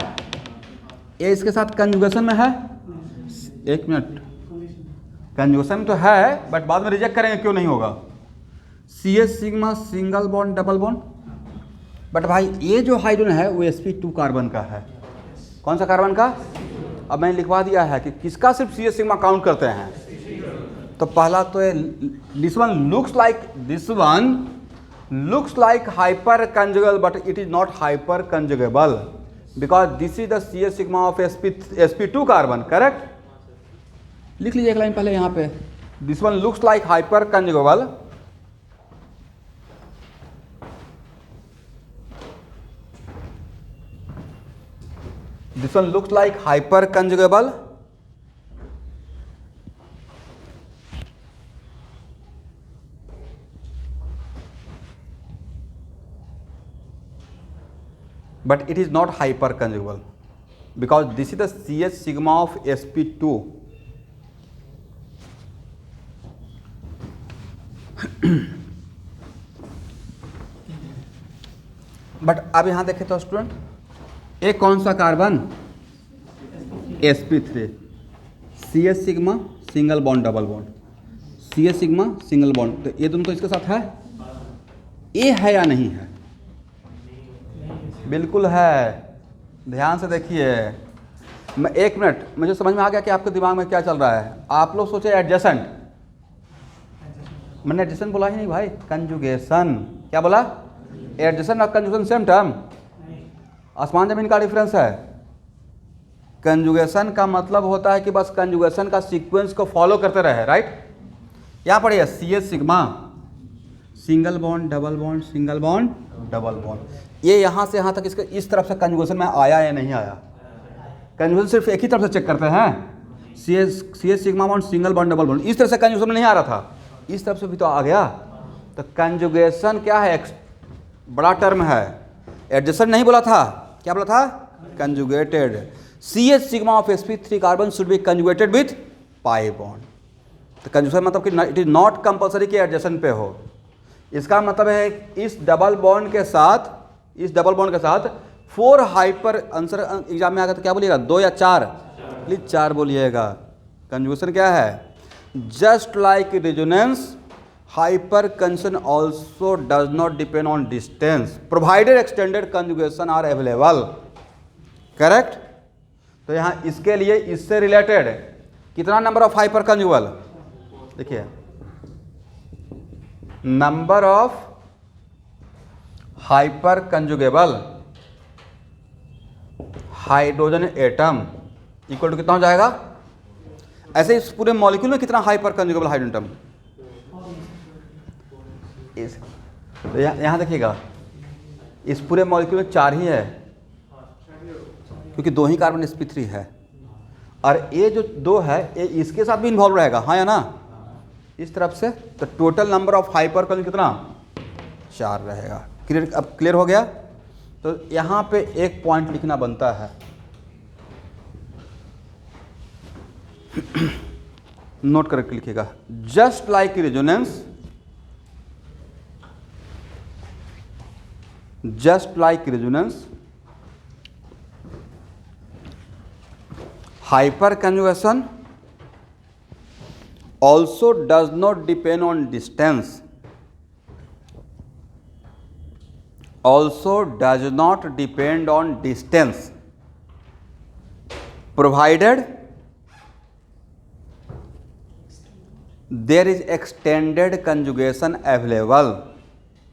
ये इसके साथ कंजुगेशन में है। एक मिनट, कंजुगेशन तो है बट बाद में रिजेक्ट करेंगे, क्यों नहीं होगा? C S sigma single bond double bond. But भाई ये जो हाइड्रोजन है वो sp2 कार्बन का है। कौन सा कार्बन का? अब मैंने लिखवा दिया है कि किसका सिर्फ सी एस सिग्मा काउंट करते हैं। तो पहला तो ये this one looks like hyper conjugable but it is not hyper conjugable because this is the CS sigma of sp2 carbon, correct। लिख लीजिए एक लाइन पहले यहाँ पे, this one looks like hyper conjugable but it is not hyperconjugable because this is the CH sigma of sp2 but अब यहां देखें तो स्टूडेंट, एक कौन सा carbon? sp3, CH sigma single bond double bond, CH sigma single bond. तो ये दोनों तो इसके साथ है, ये है या नहीं है? बिल्कुल है, ध्यान से देखिए। मैं एक मिनट, मुझे समझ में आ गया कि आपके दिमाग में क्या चल रहा है। आप लोग सोचे एडजेसेंट, मैंने एडजेसेंट बोला ही नहीं भाई, कंजुगेशन। क्या बोला? एडजेसेंट और कंजुगेशन सेम टर्म, आसमान जमीन का डिफरेंस है। कंजुगेशन का मतलब होता है कि बस कंजुगेशन का सीक्वेंस को फॉलो करते रहे, राइट। यहाँ पढ़िए CH sigma single bond double bond single bond double bond. ये यहाँ से यहाँ तक इसके इस तरफ से कंजुगेशन में आया या नहीं आया? कंजुगेशन सिर्फ एक ही तरफ से चेक करते हैं, CH sigma bond single bond double bond. इस तरह से कंजुगेशन में नहीं आ रहा था, इस तरफ से भी तो आ गया। तो कंजुगेशन क्या है? बड़ा टर्म है। एडजेसेंट नहीं बोला था, क्या बोला था? Conjugated. CH sigma of sp3 carbon should be conjugated with pi bond. तो कंजुगेशन मतलब कि इट इज नॉट कंपलसरी कि एडजेसेंट पे हो। इसका मतलब है इस डबल बॉन्ड के साथ 4 हाइपर, आंसर एग्जाम में आएगा तो क्या बोलिएगा? 2 या 4? प्लीज 4 बोलिएगा। कंजुगेशन क्या है? Just like resonance hyper conjugation also does not depend on distance provided extended conjugation are available, correct. तो यहाँ इसके लिए इससे रिलेटेड कितना नंबर ऑफ हाइपर कंजुगेबल? देखिए, number of hyper conjugable hydrogen atom equal to कितना हो जाएगा? ऐसे इस पूरे मॉलिक्यूल में कितना हाइपर कंजुगेबल हाइड्रोजन एटम? तो यहाँ देखिएगा, इस पूरे मॉलिक्यूल में 4 ही है, क्योंकि 2 ही कार्बन sp3 है, और ये जो 2 है ये इसके साथ भी इन्वॉल्व रहेगा, हाँ या ना, इस तरफ से। तो टोटल नंबर ऑफ हाइपर कंजुगेबल कितना? 4 रहेगा। क्लियर? अब क्लियर हो गया? तो यहाँ पे एक पॉइंट लिखना बनता है, नोट करके लिखिएगा, just like resonance, just like resonance, hyperconjugation also does not depend on distance, also does not depend on distance, provided there is extended conjugation available,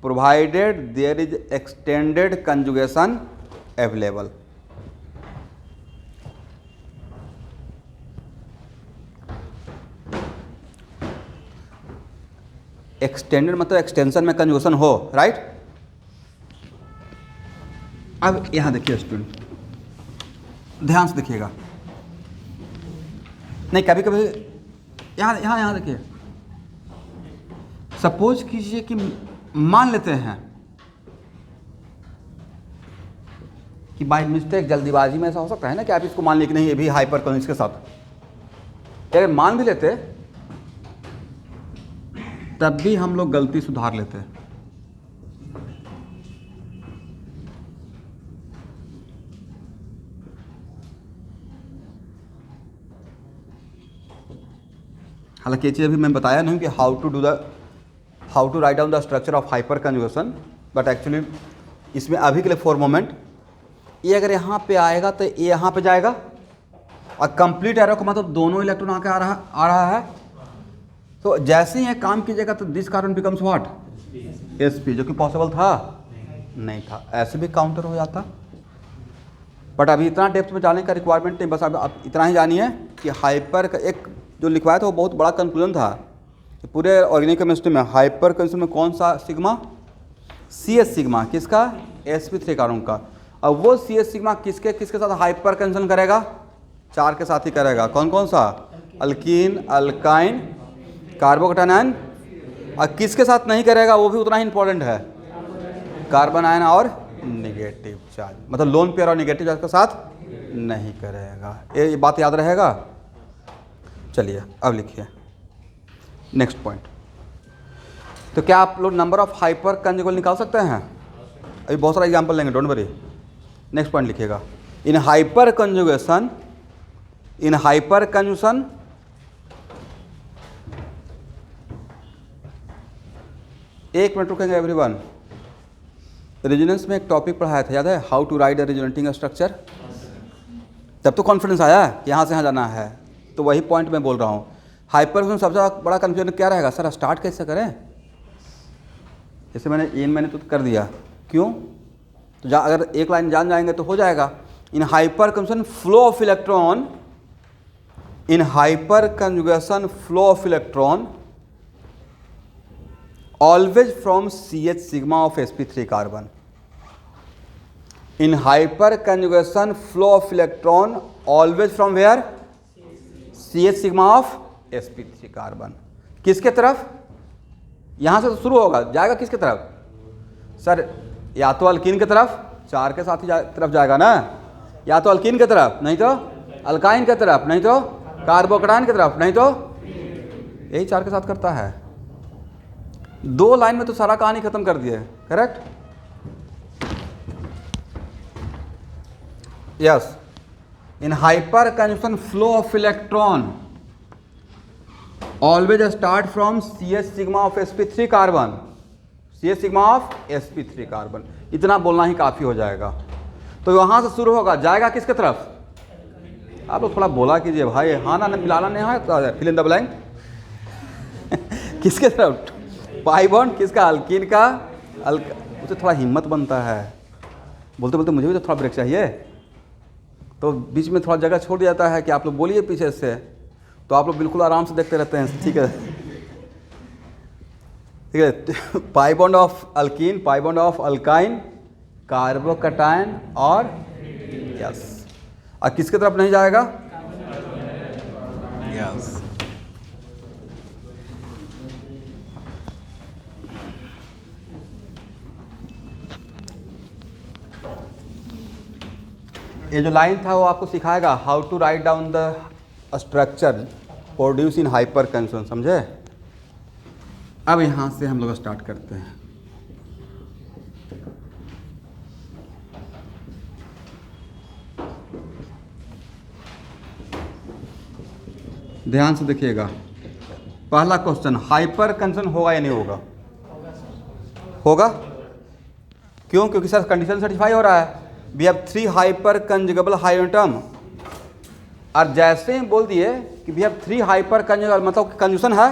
provided there is extended conjugation available. Extended मतलब extension में conjugation हो, right? अब यहां देखिए student, ध्यान से देखिएगा, नहीं कभी कभी यहां देखिए, सपोज कीजिए कि मान लेते हैं कि बाय मिस्टेक जल्दीबाजी में ऐसा हो सकता है ना कि आप इसको मान लीजिए कि नहीं ये भी हाइपर कंजुगेशन के साथ, अगर मान भी लेते तब भी हम लोग गलती सुधार लेते। हालांकि ये चीज़ अभी मैं बताया नहीं कि how to write down the structure of hyper conjugation, but actually इसमें अभी के लिए फॉर मोमेंट ये अगर यहाँ पे आएगा तो ये यहाँ पे जाएगा, और कंप्लीट एरो का मतलब दोनों इलेक्ट्रॉन आके आ रहा है। तो जैसे ही ये काम कीजिएगा तो this carbon becomes what? sp, जो कि पॉसिबल था नहीं था, ऐसे भी काउंटर हो जाता। बट अभी इतना डेप्थ में जाने का रिक्वायरमेंट नहीं, बस अब इतना ही जानिए कि हाइपर का एक जो लिखवाया था वो बहुत बड़ा कंक्लूजन था कि पूरे ऑर्गेनिक केमिस्ट्री में हाइपर कंजुगेशन में कौन सा सिग्मा? CS सिग्मा, किसका? sp3 कार्बन का। अब वो CS सिग्मा किसके साथ हाइपर कंजुगेशन करेगा? 4 के साथ ही करेगा। कौन कौन सा? अल्कीन, अल्काइन, कार्बोकेटायन, और किसके साथ नहीं करेगा वो भी उतना ही इंपॉर्टेंट है, कार्बन आयन और नेगेटिव चार्ज, मतलब लोन पेयर और नेगेटिव चार्ज के साथ नहीं करेगा। ये बात याद रहेगा। चलिए अब लिखिए नेक्स्ट पॉइंट। तो क्या आप लोग नंबर ऑफ हाइपर कंजुगेबल निकाल सकते हैं? अभी बहुत सारा एग्जांपल लेंगे, डोंट वरी। नेक्स्ट पॉइंट लिखिएगा, इन हाइपर कंजुगेशन, एक मिनट रुकेंगे एवरीवन। रेजोनेंस में एक टॉपिक पढ़ाया था, याद है? How to write a resonating structure. तब तो कॉन्फिडेंस आया कि यहाँ से यहाँ जाना है, तो वही पॉइंट मैं बोल रहा हूँ। हाइपर कंजुगेशन सबसे बड़ा कंफ्यूजन क्या रहेगा? सर स्टार्ट कैसे करें? जैसे मैंने तो कर दिया, क्यों? तो अगर एक लाइन जान जाएंगे तो हो जाएगा। In hyper conjugation flow of electron, in hyper conjugation flow of electron always from CH sigma of sp3 carbon. In hyperconjugation flow of electron always from where? CH sigma of sp3 carbon. किसके तरफ? यहाँ से तो शुरू होगा, जाएगा किसके तरफ? सर या तो अल्कीन की तरफ, 4 के साथ ही तरफ जाएगा ना, या तो अल्कीन की तरफ, नहीं तो अल्काइन की तरफ, नहीं तो कार्बोकेटायन की तरफ, नहीं तो यही 4 के साथ करता है। 2 लाइन में तो सारा कहानी खत्म कर दिए, correct? Yes. In hyper conjugation flow of electron always start from CH sigma of sp3 carbon, CH sigma of sp3 carbon. इतना बोलना ही काफ़ी हो जाएगा। तो वहाँ से शुरू होगा, जाएगा किसके तरफ? आप लोग थोड़ा बोला कीजिए भाई, हाँ ना मिलाना नहीं है, फिल इन द ब्लैंक। किसके तरफ? पाई बॉन्ड किसका? अल्कीन का, उसे थोड़ा हिम्मत बनता है, बोलते बोलते मुझे भी तो थोड़ा ब्रेक चाहिए, तो बीच में थोड़ा जगह छोड़ जाता है कि आप लोग बोलिए पीछे से, तो आप लोग बिल्कुल आराम से देखते रहते हैं। ठीक है, ठीक है। पाई bond of alkyne, pi bond of alkyne, carbocation और यस, और किसके तरफ नहीं जाएगा? यस। ये जो लाइन था वो आपको सिखाएगा how to write down the structure produce in hyper conjugation, समझे? अब यहाँ से हम लोग स्टार्ट करते हैं। ध्यान से देखिएगा, पहला क्वेश्चन, हाइपर कंसोन होगा या नहीं होगा? होगा। क्यों? क्योंकि सर कंडीशन सेटिस्फाई हो रहा है, वी हैव 3 हाइपर कंजुगेबल हाइड्रोटम, और जैसे ही बोल दिए कि वी हैव 3 हाइपर कंजुगेबल, मतलब कंजूशन है,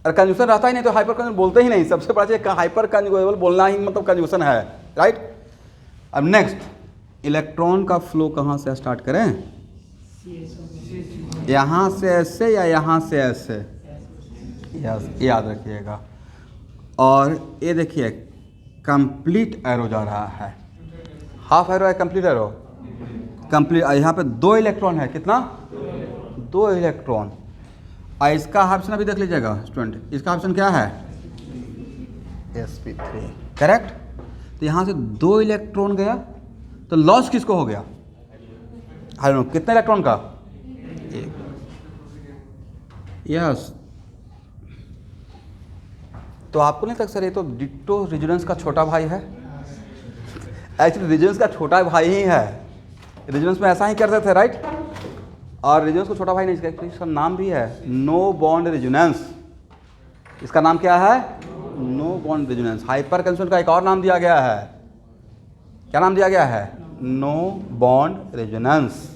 और कंजूशन रहता ही नहीं तो हाइपर कंजूशन बोलते ही नहीं। सबसे बड़ा चीज हाइपर कंजुगेबल बोलना ही मतलब कंजूशन है, राइट? अब नेक्स्ट, इलेक्ट्रॉन का फ्लो कहाँ से स्टार्ट करें? यहाँ से ऐसे या यहाँ से ऐसे? यस, याद रखिएगा। और ये देखिए कंप्लीट एरो जा रहा है, हाफ एरो है, कंप्लीट एरो, कंप्लीट। यहाँ पे 2 इलेक्ट्रॉन है, कितना? 2 इलेक्ट्रॉन। और इसका ऑप्शन अभी देख लीजिएगा स्टूडेंट, इसका ऑप्शन क्या है? sp3, correct. तो यहाँ से 2 इलेक्ट्रॉन गया, तो लॉस किसको हो गया? हाइड्रोजन। कितने इलेक्ट्रॉन का? 1। यस। तो आपको नहीं लगता सर ये तो डिट्टो रेजोनेंस का छोटा भाई है? एक्चुअली रेजोनेंस का छोटा भाई ही है, रेजोनेंस में ऐसा ही करते थे, राइट? और रेजोनेंस को छोटा भाई नहीं, इसका नाम भी है नो बॉन्ड रेजोनेंस। इसका नाम क्या है? No bond resonance. हाइपर कंसोन का एक और नाम दिया गया है, क्या नाम दिया गया है? No bond resonance.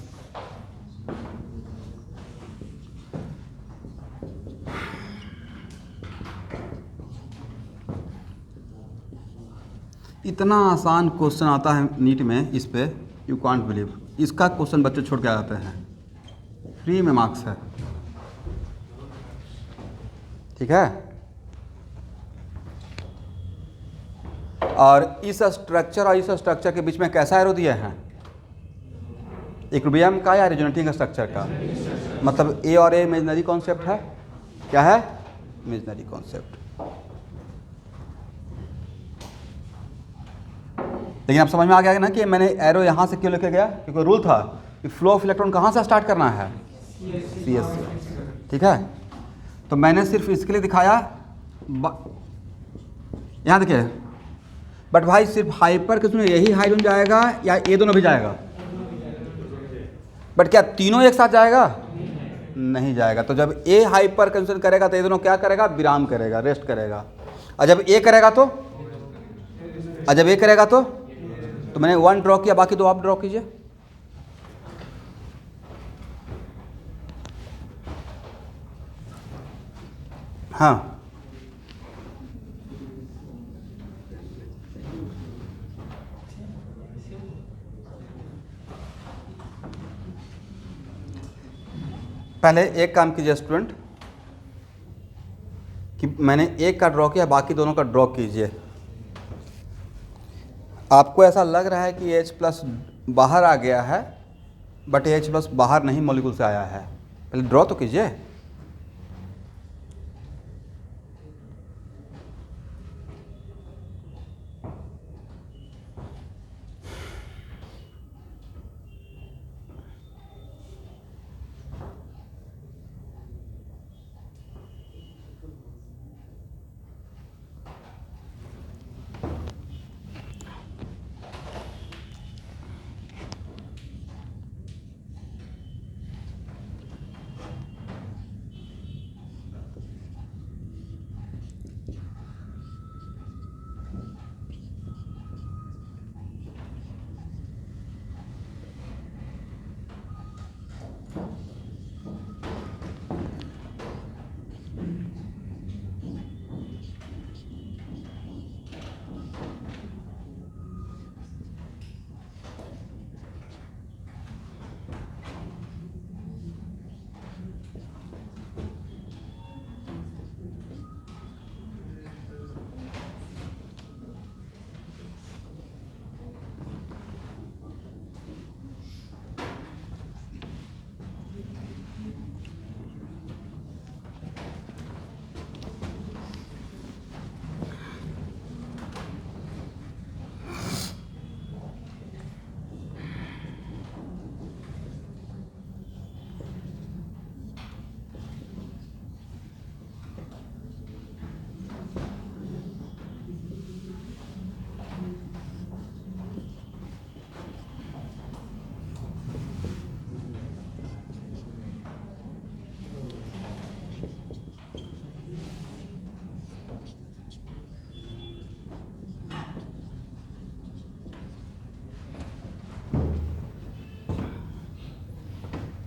इतना आसान क्वेश्चन आता है नीट में, इस पे यू कांट बिलीव। इसका क्वेश्चन बच्चे छोड़ के आ जाते हैं, फ्री में मार्क्स है, ठीक है? और इस स्ट्रक्चर और इस स्ट्रक्चर के बीच में कैसा एरो दिए हैं? इक्विलिब्रियम का या रेजोनेटिंग स्ट्रक्चर का? मतलब ए और ए इमेजिनरी कॉन्सेप्ट है, क्या है? Imaginary concept. लेकिन आप समझ में आ गया ना कि मैंने एरो यहाँ से क्यों लेके गया? क्योंकि रूल था कि फ्लो ऑफ इलेक्ट्रॉन कहाँ से स्टार्ट करना है? सी एस से, ठीक है? तो मैंने सिर्फ इसके लिए दिखाया, यहाँ देखिए। बट भाई सिर्फ हाइपर किसमें यही हाइड्रोजन जाएगा या ये दोनों भी जाएगा? बट क्या तीनों एक साथ जाएगा? नहीं जाएगा। तो जब ए हाइपर कंसोन करेगा तो ये दोनों क्या करेगा? विराम करेगा, रेस्ट करेगा। और जब ए करेगा तो, और जब ए करेगा तो मैंने 1 ड्रॉ किया, बाकी 2 आप ड्रॉ कीजिए। हाँ, पहले एक काम कीजिए स्टूडेंट कि मैंने एक का ड्रॉ किया, बाकी दोनों का ड्रॉ कीजिए। आपको ऐसा लग रहा है कि H+ बाहर आ गया है, बट H+ बाहर नहीं मॉलिक्यूल से आया है। पहले ड्रॉ तो कीजिए।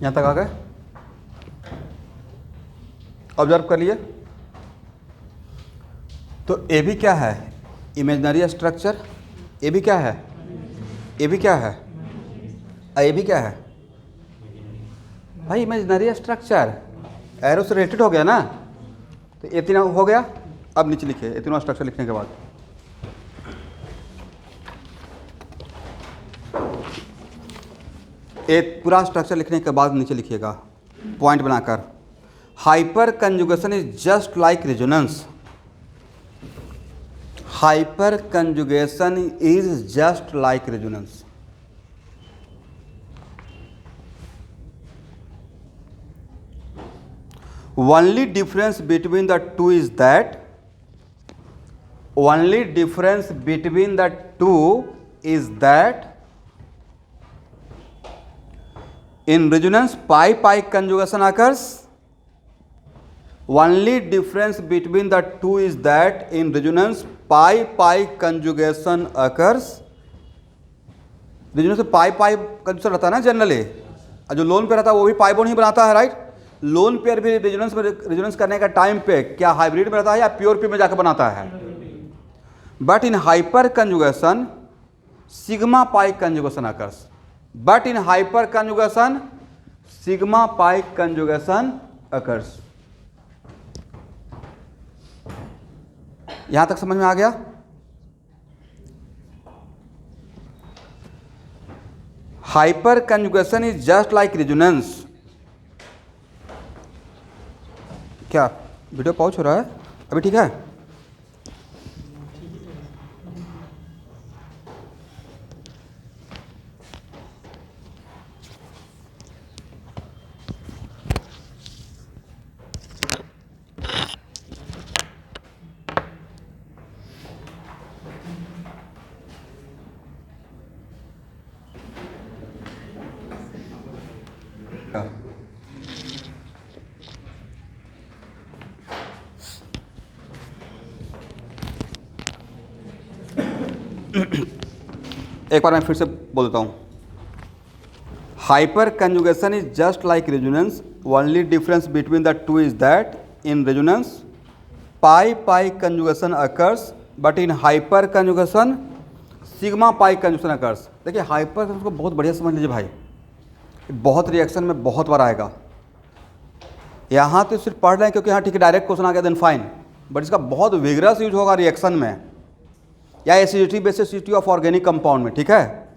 यहाँ तक आ गए, ऑब्जर्व कर लिए। तो ए भी क्या है, इमेजिनरी स्ट्रक्चर। ए भी क्या है, ए भी क्या है, ए भी क्या है भाई, इमेजिनरी स्ट्रक्चर। एरो से रिलेटेड हो गया ना, तो ए तीनों हो गया। अब नीचे लिखिए, ए तीनों स्ट्रक्चर लिखने के बाद एक पूरा स्ट्रक्चर लिखने के बाद नीचे लिखिएगा पॉइंट बनाकर, hyper conjugation is just like resonance. Hyper conjugation is just like resonance. Only difference between the two is that, only difference between the two is that in resonance pi conjugation occurs. Only difference between the two is that in resonance pi conjugation occurs. Resonance में पाई कंजूगेशन रहता है ना generally, और जो loan पे रहता है वो भी पाई बॉन्ड ही बनाता है, राइट। लोन पेयर भी रेजोनेंस में, रेजोनेंस करने का टाइम पे क्या हाइब्रिड में रहता है या प्योर पी में जाकर बनाता है। But in hyper conjugation sigma pi conjugation occurs. But in hyper conjugation sigma pi conjugation occurs. यहां तक समझ में आ गया। Hyper conjugation is just like resonance. क्या वीडियो पॉज हो रहा है अभी, ठीक है। एक बार मैं फिर से बोल देता हूँ, hyper conjugation is just like resonance, only difference between the two is that in resonance pi conjugation occurs, but in hyper conjugation sigma pi conjugation occurs. देखिए हाइपर कंजुगेशन को बहुत बढ़िया समझ लीजिए भाई, बहुत रिएक्शन में बहुत बार आएगा। यहाँ तो सिर्फ पढ़ रहे हैं क्योंकि यहाँ ठीक है डायरेक्ट क्वेश्चन आ गया देन फाइन, बट इसका बहुत विगरस यूज होगा रिएक्शन में, या acidity basicity of organic compound में, ठीक है,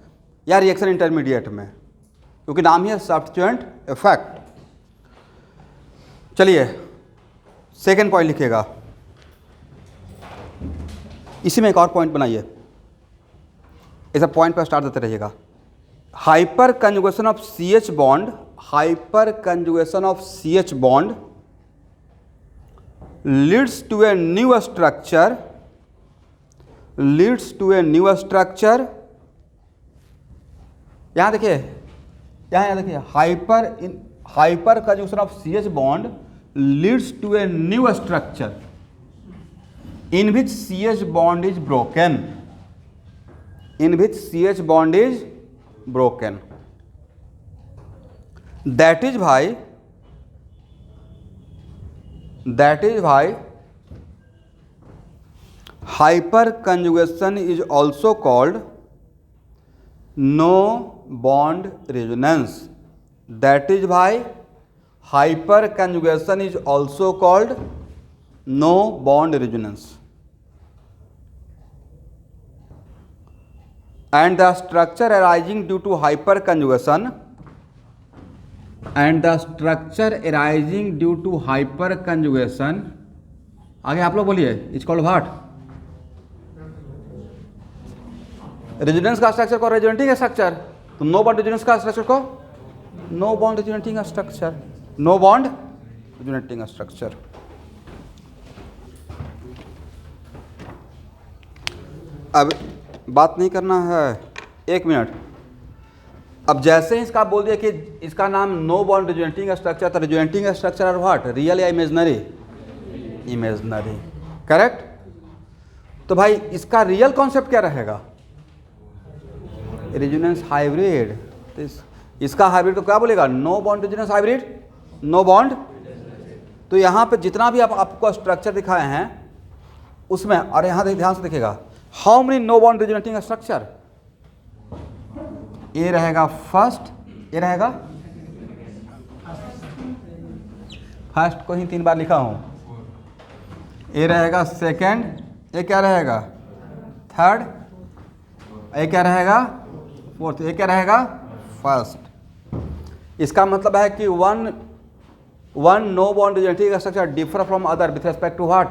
या रिएक्शन इंटरमीडिएट में, क्योंकि नाम ही है सब्स्टिट्यूएंट इफेक्ट। चलिए सेकेंड पॉइंट लिखिएगा, इसी में एक और पॉइंट बनाइए, ऐसा पॉइंट पर स्टार्ट देते रहिएगा। Hyper conjugation of CH bond, hyper conjugation of CH bond leads to a new structure, leads to a new structure. यहां देखिए, यहां देखिए, hyper conjugation of CH bond leads to a new structure in which CH bond is broken, in which CH bond is broken. That is why hyperconjugation is also called no bond resonance. That is why hyperconjugation is also called no bond resonance. And the structure arising due to hyperconjugation, and the structure arising due to hyperconjugation, आगे आप लोग बोलिए, it's called what? Resonance का structure को resonating structure, तो no bond resonance का structure को no bond resonating structure, no bond resonating structure. अब बात नहीं करना है, एक मिनट। अब जैसे ही इसका बोल दिया कि इसका नाम नो बॉन्ड रेजोनेटिंग स्ट्रक्चर, तो रेजोनेटिंग स्ट्रक्चर और व्हाट, रियल या इमेजिनरी? Imaginary, correct. तो भाई इसका रियल कॉन्सेप्ट क्या रहेगा? Resonance hybrid. तो इसका हाइब्रिड को क्या बोलेगा? No bond resonance hybrid, no bond. तो यहाँ पे जितना भी आपको स्ट्रक्चर दिखाए हैं उसमें, और यहाँ ध्यान से देखिएगा, how many no bond resonating structure? A रहेगा फर्स्ट, ए रहेगा फर्स्ट को ही 3 बार लिखा हूँ, ए रहेगा सेकेंड, ए क्या रहेगा थर्ड, ए क्या रहेगा फोर्थ, ए क्या रहेगा फर्स्ट। इसका मतलब है कि one no bond resonating structure differ from other with respect to what?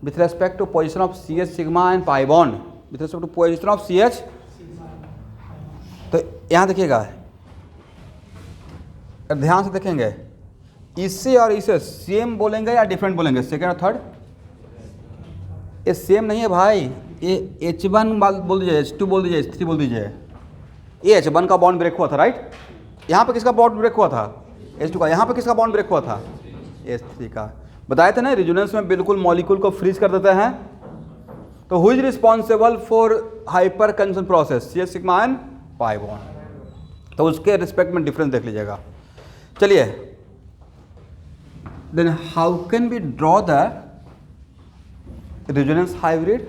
With respect to position of C H sigma and pi bond, with respect to position of C H. तो यहाँ देखिएगा, ध्यान से देखेंगे, इससे और इसे सेम बोलेंगे या डिफरेंट बोलेंगे? सेकेंड और थर्ड ये सेम नहीं है भाई, ये H1 बोल दीजिए, H2 बोल दीजिए, H3 बोल दीजिए। ये H1 का बॉन्ड ब्रेक हुआ था, राइट? यहाँ पे किसका बॉन्ड ब्रेक हुआ था? H2 का। यहाँ पे किसका बॉन्ड ब्रेक हुआ था? H3 का। बताए थे ना, रिजोनेंस में बिल्कुल मॉलिक्यूल को फ्रीज कर देते हैं। तो who is responsible for hyper conjugation process? C H sigma and pi bond. तो उसके रिस्पेक्ट में डिफरेंस देख लीजिएगा। चलिए, then how can we draw the resonance hybrid?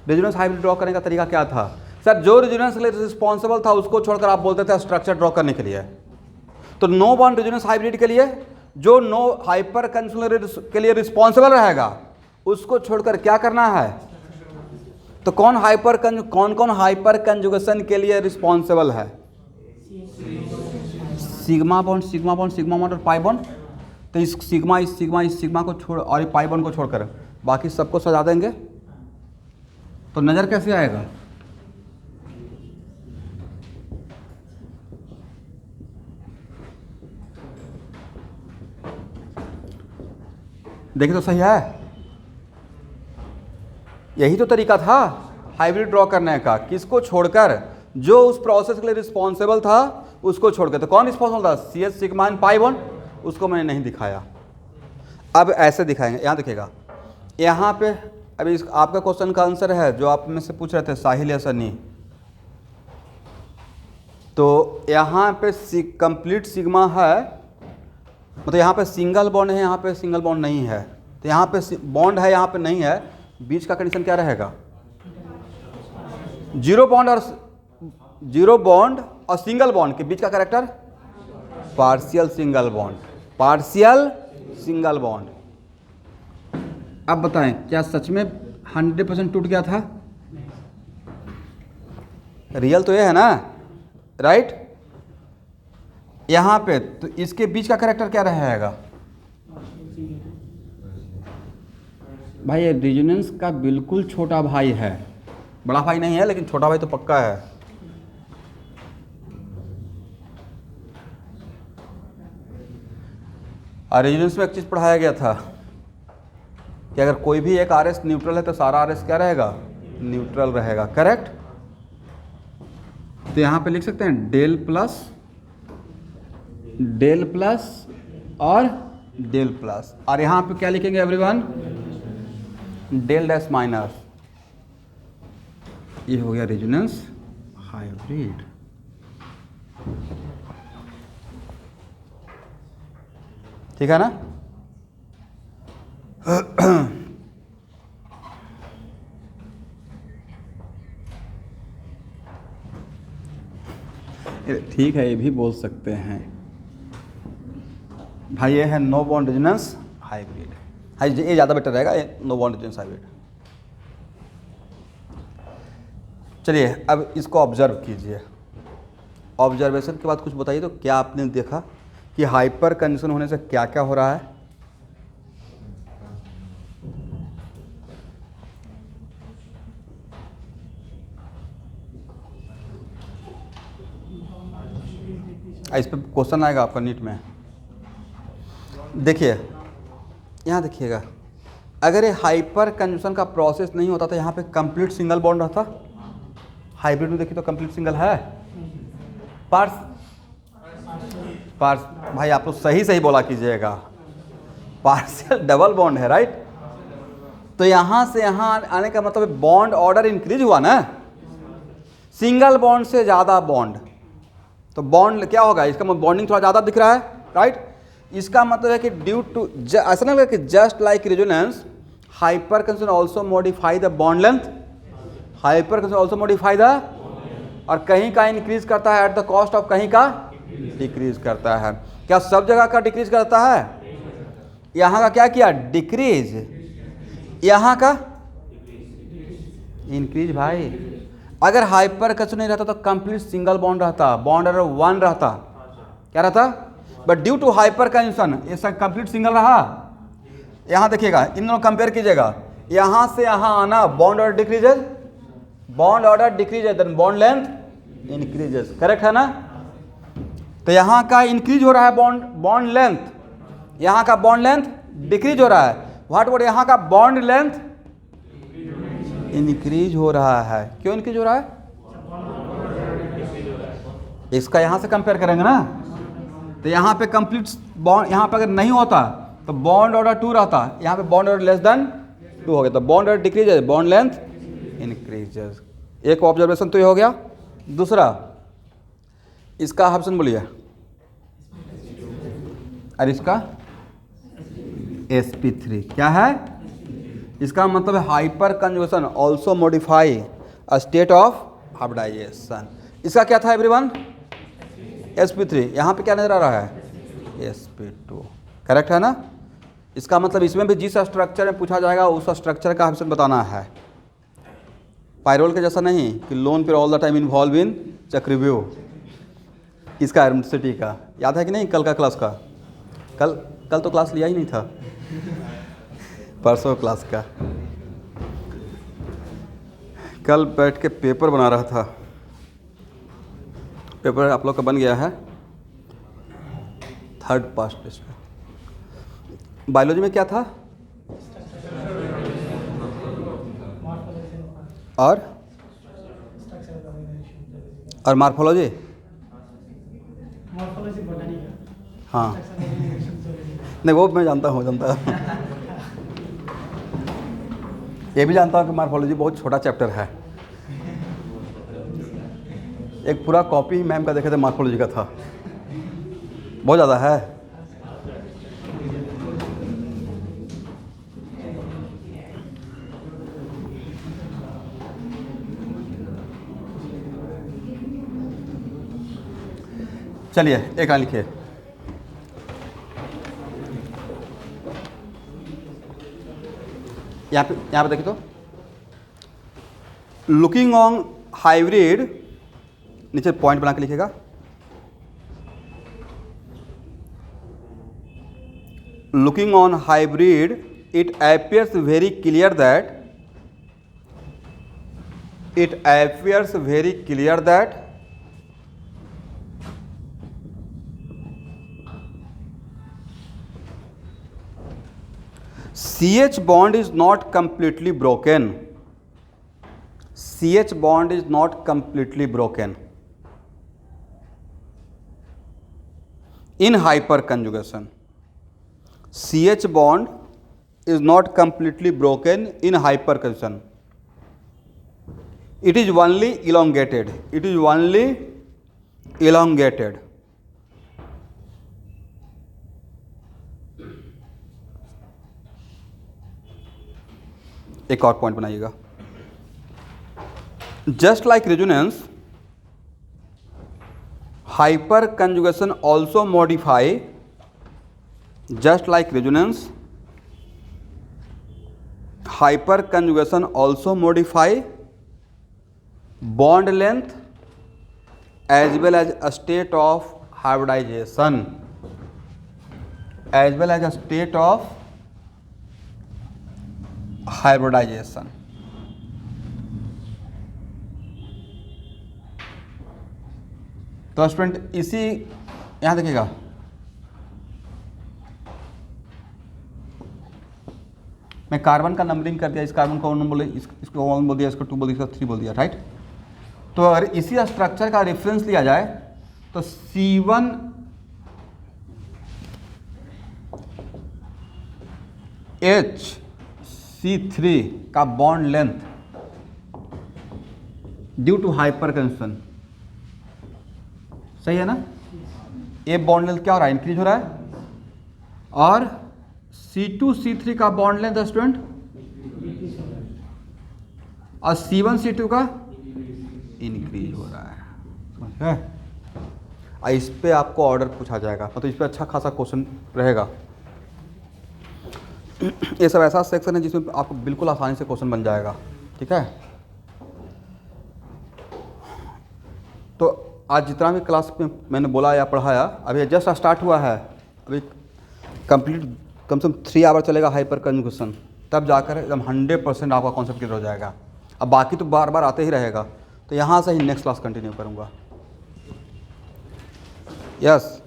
Resonance hybrid draw करने का तरीका क्या था? सर, जो रेजोनेंस के लिए रिस्पॉन्सिबल था उसको छोड़कर आप बोलते थे स्ट्रक्चर ड्रॉ करने के लिए। तो नो बॉन्ड रेजोनेंस हाइब्रिड के लिए जो नो हाइपर कंजुगेशन के लिए रिस्पॉन्सिबल रहेगा उसको छोड़कर क्या करना है? तो कौन कौन हाइपर कंजुगेशन के लिए रिस्पॉन्सिबल है? Sigma bond, sigma bond, sigma bond और पाई बॉन्ड। तो इस सिग्मा को छोड़ और पाई बॉन्ड को छोड़कर बाकी सबको सजा देंगे तो नजर कैसे आएगा? देखिए तो सही है। यही तो तरीका था हाइब्रिड ड्रॉ करने का, किसको छोड़कर? जो उस प्रोसेस के लिए रिस्पॉन्सिबल था उसको छोड़कर। तो कौन रिस्पॉन्सिबल था? C H sigma and pi bond. उसको मैंने नहीं दिखाया, अब ऐसे दिखाएंगे। यहाँ देखिएगा, यहाँ पे अभी इस आपका क्वेश्चन का आंसर है जो आप में से पूछ रहे थे, साहिल या सनी। तो यहाँ पे कंप्लीट सिग्मा है, मतलब यहाँ पे सिंगल बॉन्ड है, यहाँ पे सिंगल बॉन्ड नहीं है। तो यहाँ पे बॉन्ड है, यहाँ पे नहीं है। बीच का कंडीशन क्या रहेगा? जीरो बॉन्ड और सिंगल बॉन्ड के बीच का character partial single bond, partial single bond. अब बताएं, क्या सच में 100% टूट गया था? रियल तो ये है ना, राइट? यहाँ पे तो इसके बीच का कैरेक्टर क्या रहेगा? भाई ये रेजोनेंस का बिल्कुल छोटा भाई है, बड़ा भाई नहीं है लेकिन छोटा भाई तो पक्का है। और रेजोनेंस में एक चीज़ पढ़ाया गया था कि अगर कोई भी एक आर एस न्यूट्रल है तो सारा आर एस क्या रहेगा? न्यूट्रल रहेगा, करेक्ट? तो यहाँ पे लिख सकते हैं डेल प्लस और डेल प्लस, और यहाँ पे क्या लिखेंगे एवरीवन? Del dash minus. ये हो गया रेजोनेंस हाइब्रिड। ठीक है ना? ठीक है, ये भी बोल सकते हैं भाई ये है नो बॉन्ड रेजोनेंस हाइब्रिड। हाई ये ज़्यादा बेटर रहेगा, ये नो बॉन्ड रेजोनेंस हाइब्रिड। चलिए अब इसको ऑब्जर्व कीजिए। ऑब्जर्वेशन के बाद कुछ बताइए, तो क्या आपने देखा कि हाइपर कंजक्शन होने से क्या क्या हो रहा है? इस पर क्वेश्चन आएगा आपका नीट में। देखिए यहाँ देखिएगा, अगर ये हाइपर कंजक्शन का प्रोसेस नहीं होता तो यहाँ पे कंप्लीट सिंगल बॉन्ड रहता। हाइब्रिड में देखिए तो कंप्लीट सिंगल है। पार्स भाई आप तो सही बोला कीजिएगा, पार्शियल डबल बॉन्ड है, राइट? तो यहाँ से यहाँ आने का मतलब बॉन्ड ऑर्डर इंक्रीज हुआ ना, सिंगल बॉन्ड से ज़्यादा बॉन्ड। तो बॉन्ड क्या होगा, इसका बॉन्डिंग थोड़ा ज़्यादा दिख रहा है, राइट। इसका मतलब है कि ड्यू टू ऐसा ना कि just like resonance hyper conduction also modify the bond length, hyper conduction also modify the, और कहीं का इंक्रीज करता है एट द कॉस्ट ऑफ कहीं का डिक्रीज करता है। क्या सब जगह का डिक्रीज करता है? यहाँ का क्या किया, डिक्रीज, यहाँ का इंक्रीज। भाई अगर हाइपर कंडक्शन नहीं रहता तो कंप्लीट सिंगल बॉन्ड रहता, बॉन्ड अगर 1 रहता, क्या रहता, but due to hyper conduction ये सब कंप्लीट सिंगल रहा। यहाँ देखिएगा, इन दोनों कंपेयर कीजिएगा, यहाँ से यहाँ आना bond order decreases, bond order decreases, then bond length increases, correct है ना। तो यहाँ का इंक्रीज हो रहा है बॉन्ड लेंथ, यहाँ का बॉन्ड लेंथ डिक्रीज हो रहा है। व्हाट अबाउट यहाँ का बॉन्ड लेंथ इंक्रीज हो रहा है। क्यों इंक्रीज हो रहा है? इसका यहाँ से कंपेयर करेंगे ना, तो यहाँ पे कंप्लीट बॉन्ड, यहाँ पे अगर नहीं होता तो बॉन्ड ऑर्डर 2 रहता, यहाँ पे बॉन्ड ऑर्डर लेस देन 2 हो गया, तो bond order decreases, bond length increases. एक ऑब्जर्वेशन तो ये हो गया। दूसरा, इसका ऑप्शन बोलिए, और इसका sp3 क्या है? इसका मतलब है hyper conjugation also modify a state of hybridization. इसका क्या था एवरीवन? sp3। यहाँ पे क्या नजर आ रहा है? sp2, करेक्ट है ना। इसका मतलब इसमें भी जिस स्ट्रक्चर में पूछा जाएगा उस स्ट्रक्चर का ऑप्शन बताना है। पायरोल के जैसा नहीं कि लोन पर all the time involve in चक्रव्यूह। इसका एरोमेटिसिटी का याद है कि नहीं? कल का क्लास का, कल तो क्लास लिया ही नहीं था, परसों क्लास का। कल बैठ के पेपर बना रहा था, पेपर आप लोग का बन गया है 3rd पास्ट टेस्ट में। बायोलॉजी में क्या था? और मार्फोलॉजी, हाँ नहीं वो मैं जानता हूँ ये भी जानता हूँ कि मार्फोलॉजी बहुत छोटा चैप्टर है। एक पूरा कॉपी मैम का देखे थे मार्फोलॉजी का था, बहुत ज़्यादा है। चलिए एक लाइन लिखिए, यहाँ पे देखिए तो, लुकिंग ऑन हाइब्रिड, नीचे पॉइंट बना के लिखिएगा। Looking on hybrid it appears very clear that CH bond is not completely broken. CH bond is not completely broken in hyperconjugation. CH bond is not completely broken in hyperconjugation. It is only elongated. It is only elongated. एक और point बनाइएगा, just like resonance hyper conjugation also modify, just like resonance hyper conjugation also modify bond length as well as a state of hybridization, as well as a state of hybridization. तो student इसी यहाँ देखिएगा, मैं carbon का numbering कर दिया, इस carbon को 1 बोले, इसको 1 बोल दिया, इसको 2 बोल दिया, इसको 3 बोल दिया, राइट। तो अगर इसी स्ट्रक्चर का रेफरेंस लिया जाए तो C1 HC3 का bond length due to hyper conjunction सही है ना। ए बॉन्ड लेंथ क्या हो रहा है, इंक्रीज हो रहा है, और C2C3 का बॉन्ड लेंथ स्टूडेंट, और C1C2 का इंक्रीज हो रहा है, समझ गए। और इस पे आपको ऑर्डर पूछा जाएगा, मतलब इस पे अच्छा खासा क्वेश्चन रहेगा। ये सब ऐसा सेक्शन है जिसमें आपको बिल्कुल आसानी से क्वेश्चन बन जाएगा, ठीक है। तो आज जितना भी क्लास में मैंने बोला या पढ़ाया, अभी जस्ट स्टार्ट हुआ है, अभी कंप्लीट कम से कम 3 आवर चलेगा हाइपर कंजुगेशन, तब जाकर एकदम 100% आपका कॉन्सेप्ट क्लियर हो जाएगा। अब बाकी तो बार बार आते ही रहेगा, तो यहाँ से ही नेक्स्ट क्लास कंटिन्यू करूँगा। यस।